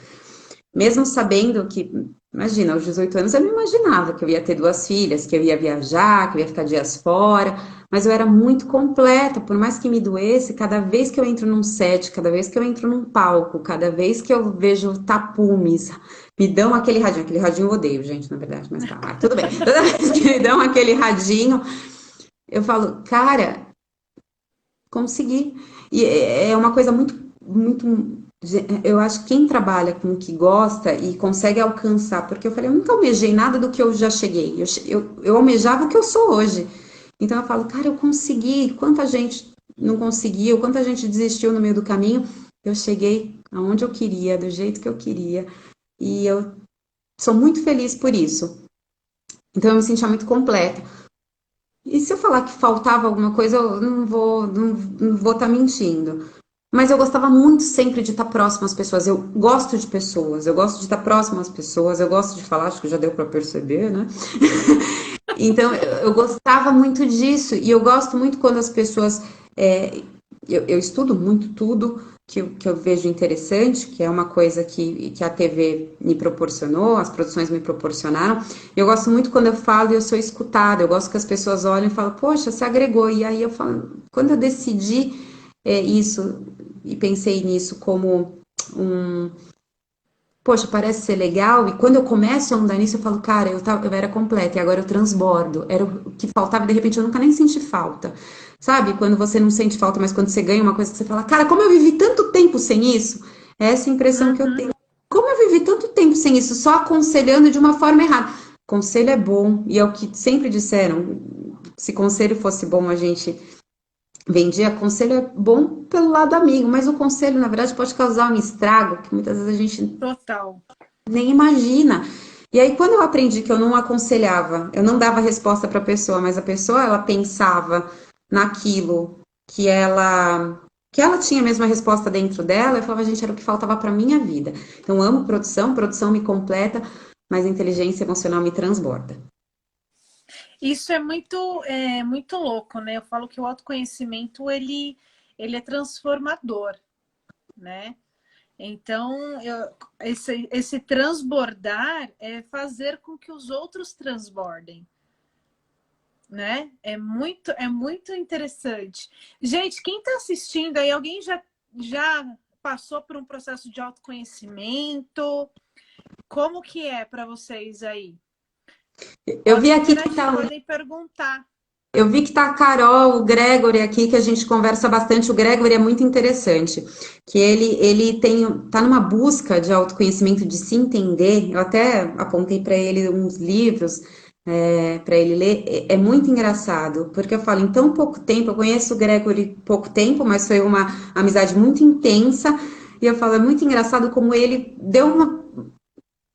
Mesmo sabendo que, imagina, aos 18 anos eu não imaginava que eu ia ter duas filhas, que eu ia viajar, que eu ia ficar dias fora, mas eu era muito completa, por mais que me doesse, cada vez que eu entro num set, cada vez que eu entro num palco, cada vez que eu vejo tapumes, me dão aquele radinho eu odeio, gente, na verdade, mas tá, tudo bem. Toda vez que me dão aquele radinho, eu falo, cara, consegui. E é uma coisa muito. Eu acho que quem trabalha com o que gosta e consegue alcançar, porque eu falei, eu nunca almejei nada do que eu já cheguei. Eu almejava o que eu sou hoje. Então eu falo, cara, eu consegui. Quanta gente não conseguiu, quanta gente desistiu no meio do caminho. Eu cheguei aonde eu queria, do jeito que eu queria. E eu sou muito feliz por isso. Então eu me sentia muito completa. E se eu falar que faltava alguma coisa, eu não vou estar mentindo. Mas eu gostava muito sempre de estar próximo às pessoas. Eu gosto de pessoas, eu gosto de estar próximo às pessoas, eu gosto de falar, acho que já deu para perceber, né? Então eu gostava muito disso e eu gosto muito quando as pessoas. Eu estudo muito tudo que eu vejo interessante, que é uma coisa que a TV me proporcionou, as produções me proporcionaram. Eu gosto muito quando eu falo e eu sou escutada, eu gosto que as pessoas olhem e falam, poxa, você agregou. E aí eu falo, quando eu decidi isso e pensei nisso como um. Poxa, parece ser legal, e quando eu começo a andar nisso, eu falo, cara, eu era completa e agora eu transbordo. Era o que faltava e de repente eu nunca nem senti falta. Sabe? Quando você não sente falta, mas quando você ganha uma coisa que você fala, cara, como eu vivi tanto tempo sem isso? É essa impressão que eu Uhum. tenho. Como eu vivi tanto tempo sem isso, só aconselhando de uma forma errada. Conselho é bom, e é o que sempre disseram. Se conselho fosse bom, a gente vendia. Conselho é bom pelo lado amigo, mas o conselho, na verdade, pode causar um estrago que muitas vezes a gente Total. nem imagina. E aí, quando eu aprendi que eu não aconselhava, eu não dava resposta para a pessoa, mas a pessoa ela pensava naquilo que ela tinha a mesma resposta dentro dela, eu falava, gente, era o que faltava para minha vida. Então, amo produção, produção me completa, mas a inteligência emocional me transborda. Isso é muito louco, né? Eu falo que o autoconhecimento, ele é transformador, né? Então, esse transbordar é fazer com que os outros transbordem, né? É muito interessante. Gente, quem está assistindo aí, alguém já passou por um processo de autoconhecimento? Como que é para vocês aí? Eu vi aqui que tá, podem perguntar. eu vi que tá a Carol, o Gregory aqui, que a gente conversa bastante. O Gregory é muito interessante, que ele tá numa busca de autoconhecimento, de se entender. Eu até apontei para ele uns livros para ele ler. É muito engraçado, porque eu falo, em tão pouco tempo, eu conheço o Gregory pouco tempo, mas foi uma amizade muito intensa. E eu falo, é muito engraçado como ele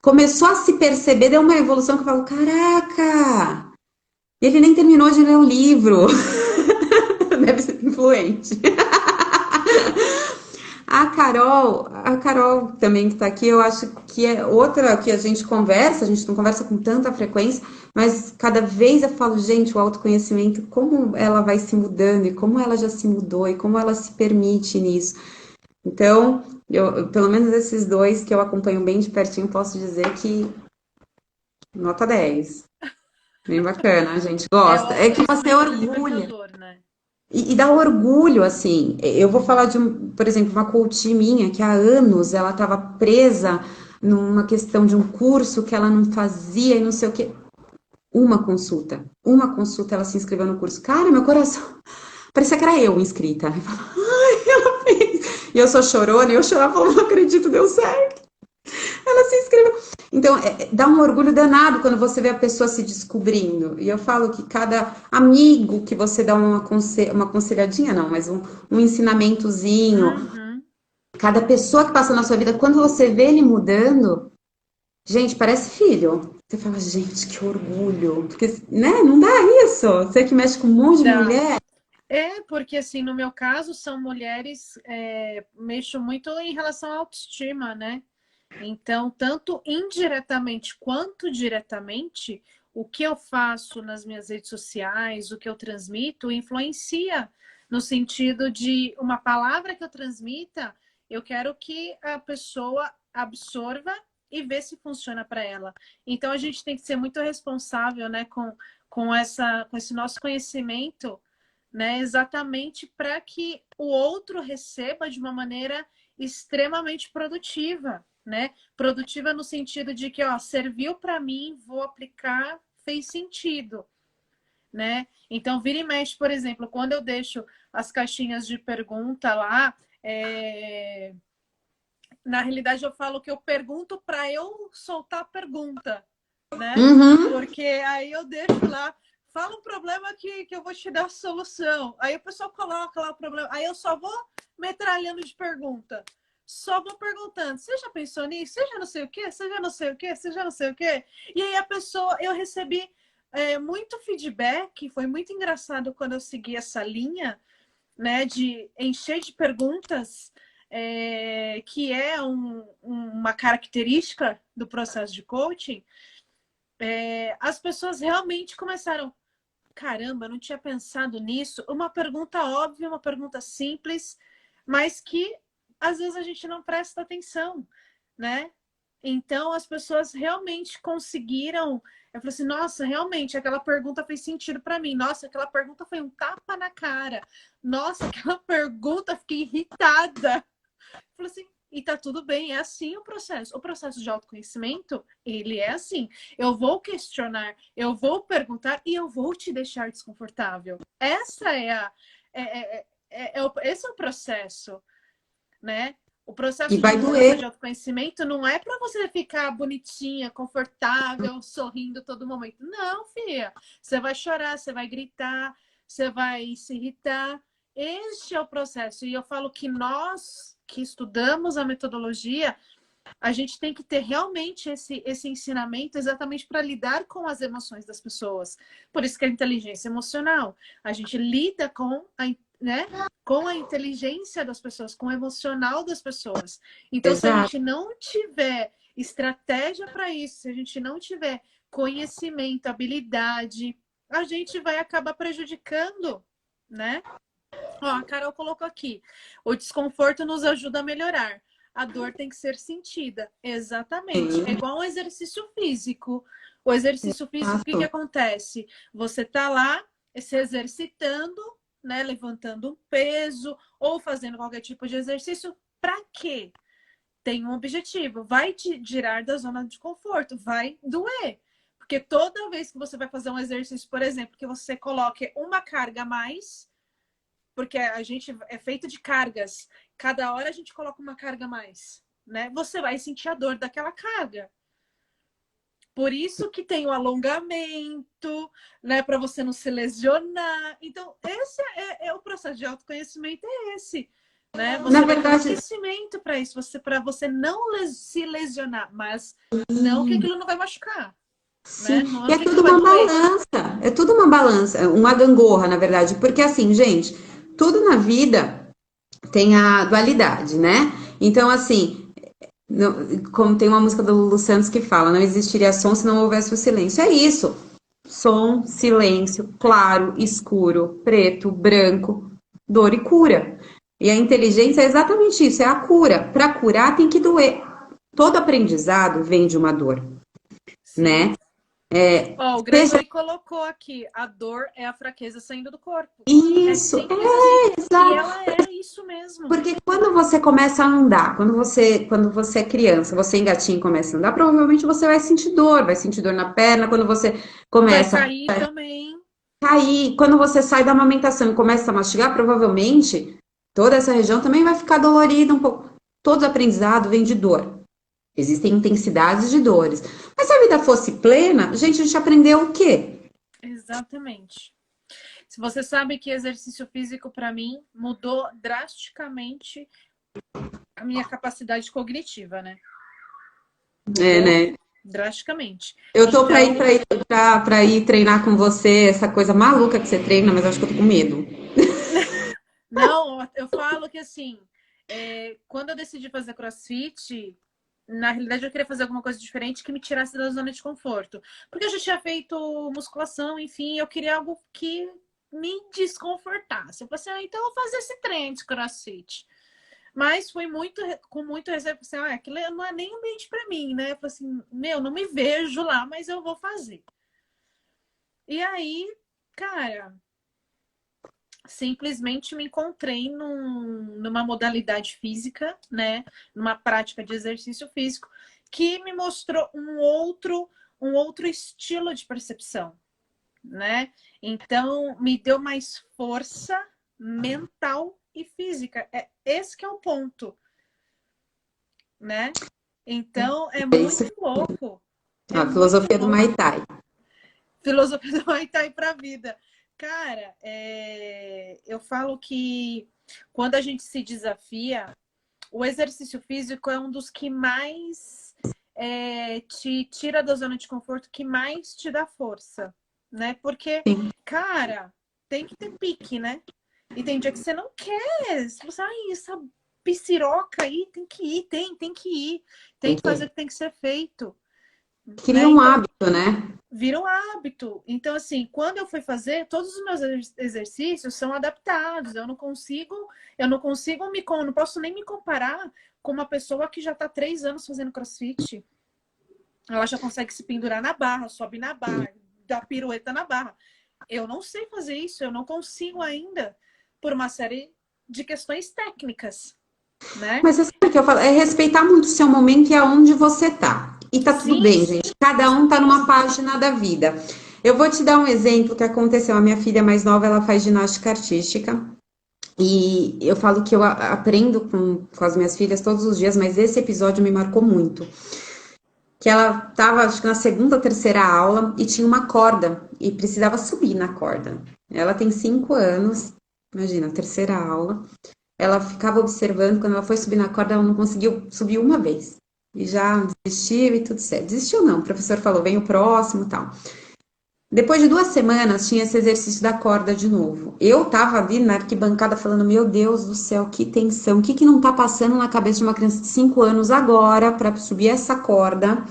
começou a se perceber, deu uma evolução que eu falo, caraca! Ele nem terminou de ler o livro. Deve ser influente. A Carol também que está aqui, eu acho que é outra que a gente não conversa com tanta frequência, mas cada vez eu falo, gente, o autoconhecimento, como ela vai se mudando e como ela já se mudou e como ela se permite nisso. Então, pelo menos esses dois que eu acompanho bem de pertinho, posso dizer que nota 10. Bem bacana, a gente gosta. É que você orgulha. Né? E dá orgulho, assim. Eu vou falar por exemplo, uma coach minha que há anos ela estava presa numa questão de um curso que ela não fazia e não sei o quê. Uma consulta, ela se inscreveu no curso. Cara, meu coração, parecia que era eu inscrita. Eu falava, ai, ela fez. E eu sou chorona, e eu chorava, falava, não acredito, deu certo. Ela se inscreveu. Então, dá um orgulho danado quando você vê a pessoa se descobrindo. E eu falo que cada amigo que você dá uma aconselhadinha, não, mas um ensinamentozinho, cada pessoa que passa na sua vida, quando você vê ele mudando, gente, parece filho. Você fala, gente, que orgulho. Porque, né, não dá isso. Você que mexe com um monte de mulher. Porque assim, no meu caso, são mulheres, mexo muito em relação à autoestima, né? Então, tanto indiretamente quanto diretamente, o que eu faço nas minhas redes sociais, o que eu transmito, influencia no sentido de uma palavra que eu transmita, eu quero que a pessoa absorva e ver se funciona para ela. Então, a gente tem que ser muito responsável, né, com esse nosso conhecimento, né, exatamente para que o outro receba de uma maneira extremamente produtiva, né? Produtiva no sentido de que, ó, serviu para mim, vou aplicar, fez sentido, né? Então, vira e mexe, por exemplo, quando eu deixo as caixinhas de pergunta lá, na realidade eu falo que eu pergunto para eu soltar a pergunta, né? Porque aí eu deixo lá, fala um problema que eu vou te dar a solução. Aí o pessoal coloca lá o problema, aí eu só vou metralhando de pergunta. Só vou perguntando, você já pensou nisso? Você já não sei o quê? Você já não sei o quê? Você já não sei o quê? E aí a pessoa, eu recebi muito feedback, foi muito engraçado quando eu segui essa linha, né, de encher de perguntas, que é uma característica do processo de coaching. As pessoas realmente começaram, caramba, eu não tinha pensado nisso. Uma pergunta óbvia, uma pergunta simples, mas que às vezes a gente não presta atenção, né? Então as pessoas realmente conseguiram. Eu falei assim, nossa, realmente aquela pergunta fez sentido para mim. Nossa, aquela pergunta foi um tapa na cara. Nossa, aquela pergunta, fiquei irritada. Eu falei assim, e tá tudo bem, é assim o processo. O processo de autoconhecimento, ele é assim. Eu vou questionar, eu vou perguntar e eu vou te deixar desconfortável. Essa esse é o processo, né? O processo de mudança de autoconhecimento não é para você ficar bonitinha, confortável, sorrindo todo momento. Não, filha. Você vai chorar, você vai gritar, você vai se irritar. Este é o processo. E eu falo que nós que estudamos a metodologia, a gente tem que ter realmente esse ensinamento exatamente para lidar com as emoções das pessoas. Por isso que a inteligência emocional, a gente lida com com a inteligência das pessoas, com o emocional das pessoas. Então, se a gente não tiver estratégia para isso, se a gente não tiver conhecimento, habilidade, a gente vai acabar prejudicando, né? Ó, a Carol colocou aqui. O desconforto nos ajuda a melhorar. A dor tem que ser sentida. Exatamente. É Sim, igual um exercício físico. O exercício físico, o que que exato. acontece? Você tá lá se exercitando, né? Levantando um peso ou fazendo qualquer tipo de exercício. Para quê? Tem um objetivo. Vai te tirar da zona de conforto. Vai doer. Porque toda vez que você vai fazer um exercício, por exemplo, que você coloque uma carga a mais, porque a gente é feito de cargas. Cada hora a gente coloca uma carga a mais, né? Você vai sentir a dor daquela carga. Por isso que tem o alongamento, né? Para você não se lesionar. Então, esse é o processo de autoconhecimento, é esse. Né? Na Você vai ter um verdade, aquecimento para isso, para você não se lesionar, mas não que aquilo não vai machucar, né? sim, Não e é é que aquilo tudo vai uma doer. balança, uma gangorra, na verdade, porque assim, gente, tudo na vida tem a dualidade, né? Então, assim, como tem uma música do Lulu Santos que fala, não existiria som se não houvesse o silêncio. É isso. Som, silêncio, claro, escuro, preto, branco, dor e cura. E a inteligência é exatamente isso, é a cura. Para curar tem que doer. Todo aprendizado vem de uma dor, Sim. né? É, Ó, o seja Gregory colocou aqui, a dor é a fraqueza saindo do corpo. É isso, simples assim. E exato. ela é isso mesmo. Porque quando você começa a andar, quando você é criança, você engatinha e começa a andar, provavelmente você vai sentir dor na perna, quando você Vai começa cair também. a cair, quando você sai da amamentação e começa a mastigar, provavelmente toda essa região também vai ficar dolorida um pouco. Todo aprendizado vem de dor. Existem intensidades de dores. Mas se a vida fosse plena, gente, a gente aprendeu o quê? Exatamente. Se você sabe que exercício físico, para mim, mudou drasticamente a minha capacidade cognitiva, né? É, Mudou né? drasticamente. Eu tô Então, pra ir treinar com você, essa coisa maluca que você treina, mas eu acho que eu tô com medo. não, eu falo que assim, quando eu decidi fazer CrossFit, na realidade eu queria fazer alguma coisa diferente que me tirasse da zona de conforto. Porque eu já tinha feito musculação, enfim, eu queria algo que me desconfortasse. Eu falei assim, então eu vou fazer esse treino de CrossFit. Mas foi com muito receio, assim, aquilo não é nem ambiente para mim, né? Eu falei assim, meu, não me vejo lá, mas eu vou fazer. E aí, cara, simplesmente me encontrei numa modalidade física, né? Numa prática de exercício físico que me mostrou um outro estilo de percepção, né? Então, me deu mais força mental e física. Esse que é o ponto, né? Então, é É isso, muito louco. É a muito filosofia do Muay louco. Thai. Filosofia do Muay Thai para a vida. Cara, eu falo que quando a gente se desafia, o exercício físico é um dos que mais te tira da zona de conforto, que mais te dá força, né? Porque, Sim. cara, tem que ter pique, né? E tem dia que você não quer. Você, essa piciroca aí tem que ir, tem que ir. Tem Tem que fazer que o que tem que ser feito, cria né? um Então, hábito, né? vira um hábito. Então, assim, quando eu fui fazer, todos os meus exercícios são adaptados. Eu não posso nem me comparar com uma pessoa que já está 3 anos fazendo CrossFit. Ela já consegue se pendurar na barra, sobe na barra, dá pirueta na barra. Eu não sei fazer isso, eu não consigo ainda, por uma série de questões técnicas, né? Mas você sabe o que eu falo? É respeitar muito o seu momento e aonde você tá. E tá tudo Sim, bem, gente. Cada um tá numa página da vida. Eu vou te dar um exemplo que aconteceu. A minha filha mais nova, ela faz ginástica artística. E eu falo que eu aprendo com as minhas filhas todos os dias, mas esse episódio me marcou muito. Que ela estava, acho que na segunda ou terceira aula e tinha uma corda e precisava subir na corda. Ela tem 5 anos, imagina, terceira aula. Ela ficava observando, quando ela foi subir na corda, ela não conseguiu subir uma vez. E já desistiu e tudo certo. Desistiu não, o professor falou, vem o próximo e tal. Depois de 2 semanas, tinha esse exercício da corda de novo. Eu tava ali na arquibancada falando, meu Deus do céu, que tensão, o que que não tá passando na cabeça de uma criança de 5 anos agora para subir essa corda?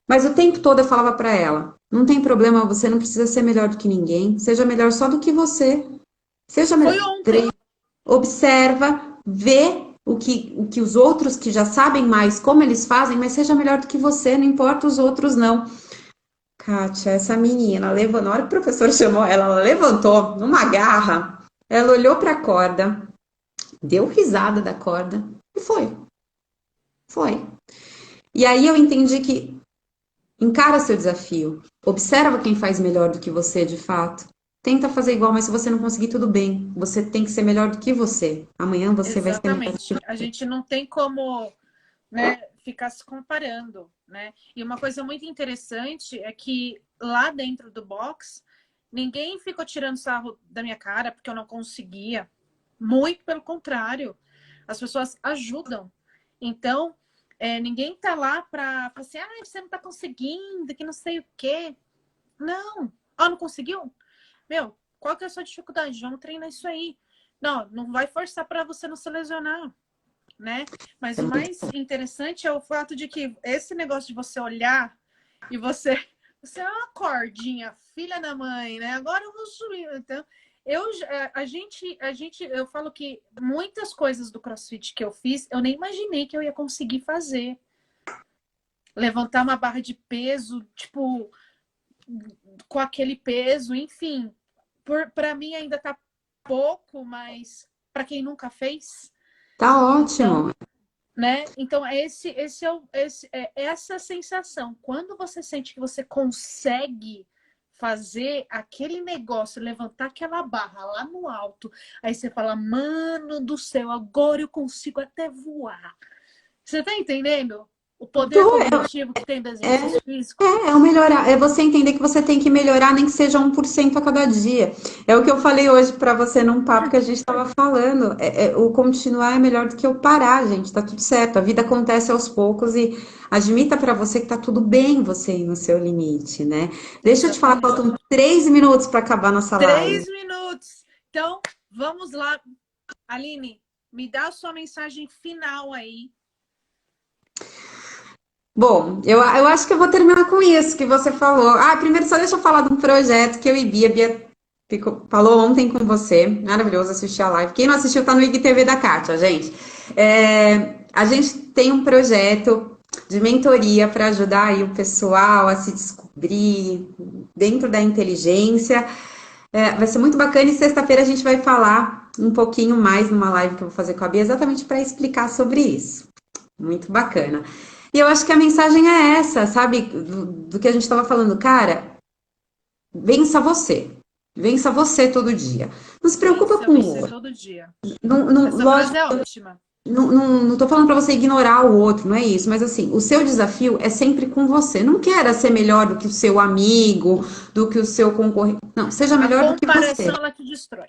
Mas o tempo todo eu falava para ela, não tem problema, você não precisa ser melhor do que ninguém, seja melhor só do que você. Seja foi melhor. ontem. observa, vê o que os outros que já sabem mais, como eles fazem, mas seja melhor do que você, não importa os outros, não. Kátia, essa menina, na hora que o professor chamou ela, ela levantou numa garra, ela olhou para a corda, deu risada da corda e foi. Foi. E aí eu entendi que encara seu desafio, observa quem faz melhor do que você de fato. Tenta fazer igual, mas se você não conseguir, tudo bem. Você tem que ser melhor do que você. Amanhã você vai ser melhor do que Exatamente. A gente não tem como, né, ficar se comparando, né? E uma coisa muito interessante é que lá dentro do box, ninguém ficou tirando sarro da minha cara porque eu não conseguia. Muito pelo contrário. As pessoas ajudam. Então, ninguém tá lá para falar assim, ah, você não tá conseguindo, que não sei o quê. Não. Ah, não conseguiu? Meu, qual que é a sua dificuldade? Vamos treinar isso aí. Não, não vai forçar para você não se lesionar, né? Mas o mais interessante é o fato de que esse negócio de você olhar e você é uma cordinha, filha da mãe, né? Agora eu vou subir. Então, eu falo que muitas coisas do CrossFit que eu fiz, eu nem imaginei que eu ia conseguir fazer. Levantar uma barra de peso, tipo, com aquele peso, enfim. Para mim ainda tá pouco, mas para quem nunca fez, Tá então, ótimo. né? Então é essa sensação. Quando você sente que você consegue fazer aquele negócio, levantar aquela barra lá no alto, aí você fala, mano do céu, agora eu consigo até voar. Você tá entendendo? O poder Tô, cognitivo que tem do exercício físico? é o melhorar, é você entender que você tem que melhorar, nem que seja 1% a cada dia. É o que eu falei hoje para você num papo que a gente estava falando. O continuar é melhor do que o parar, gente. Tá tudo certo. A vida acontece aos poucos e admita para você que tá tudo bem você ir no seu limite, né? Deixa eu te falar, Exatamente. faltam 3 minutos para acabar nossa live. 3 minutos. Então, vamos lá. Aline, me dá a sua mensagem final aí. Bom, eu acho que eu vou terminar com isso que você falou. Ah, primeiro só deixa eu falar de um projeto que eu e Bia falou ontem com você. Maravilhoso assistir a live. Quem não assistiu tá no IGTV da Kátia, gente. A gente tem um projeto de mentoria para ajudar aí o pessoal a se descobrir dentro da inteligência. Vai ser muito bacana e sexta-feira a gente vai falar um pouquinho mais numa live que eu vou fazer com a Bia, exatamente para explicar sobre isso. Muito bacana. E eu acho que a mensagem é essa, sabe? Do que a gente estava falando, cara, vença você. Vença você todo dia. Não se preocupa Vença com o você outro. todo dia. Não, não, Essa frase lógico, é ótima. não tô falando para você ignorar o outro, não é isso. Mas assim, o seu desafio é sempre com você. Não queira ser melhor do que o seu amigo, do que o seu concorrente. Não, seja A melhor do que você. comparação, ela te destrói.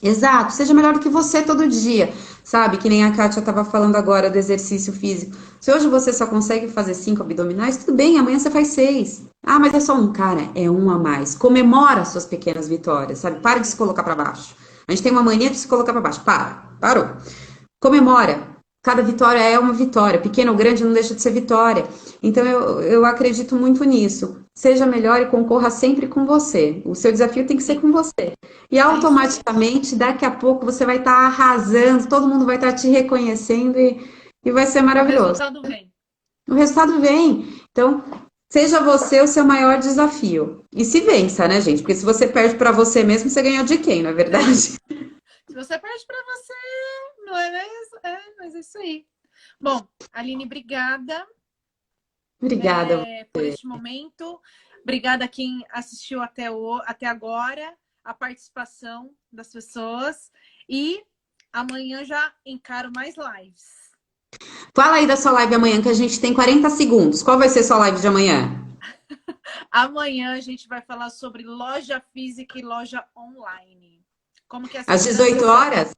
Exato, seja melhor do que você todo dia, sabe? Que nem a Kátia estava falando agora do exercício físico. Se hoje você só consegue fazer 5 abdominais, tudo bem, amanhã você faz 6. Ah, mas é só um, cara, é um a mais. Comemora as suas pequenas vitórias, sabe? Para de se colocar para baixo. A gente tem uma mania de se colocar para baixo. Parou. Comemora. Cada vitória é uma vitória. Pequena ou grande não deixa de ser vitória. Então eu acredito muito nisso. Seja melhor e concorra sempre com você. O seu desafio tem que ser Sim, com você. E é isso aí. automaticamente, daqui a pouco, você vai estar arrasando, todo mundo vai estar te reconhecendo e vai ser O maravilhoso. resultado vem. O resultado vem. Então, seja você o seu maior desafio. E se vença, né, gente? Porque se você perde para você mesmo, você ganhou de quem, não é verdade? Se você perde para você, não é mesmo? Mas é isso aí. Bom, Aline, obrigada Obrigada. por este momento. Obrigada a quem assistiu até agora, a participação das pessoas. E amanhã já encaro mais lives. Fala aí da sua live amanhã, que a gente tem 40 segundos. Qual vai ser sua live de amanhã? Amanhã a gente vai falar sobre loja física e loja online. Como que Às essas 18 transições horas?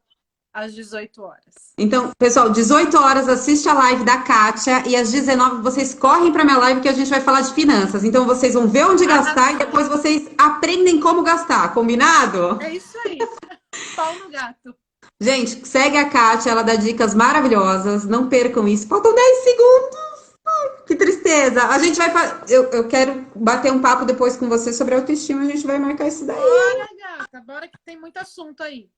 às 18 horas. Então, pessoal, 18 horas assiste a live da Kátia e às 19 vocês correm para minha live que a gente vai falar de finanças. Então vocês vão ver onde gastar e Arrasou. depois vocês aprendem como gastar, combinado? É isso aí. Pau no gato. Gente, segue a Kátia, ela dá dicas maravilhosas, não percam isso. Faltam 10 segundos. Que tristeza. A gente vai eu quero bater um papo depois com você sobre autoestima, a gente vai marcar isso daí. Bora, gata. Bora que tem muito assunto aí.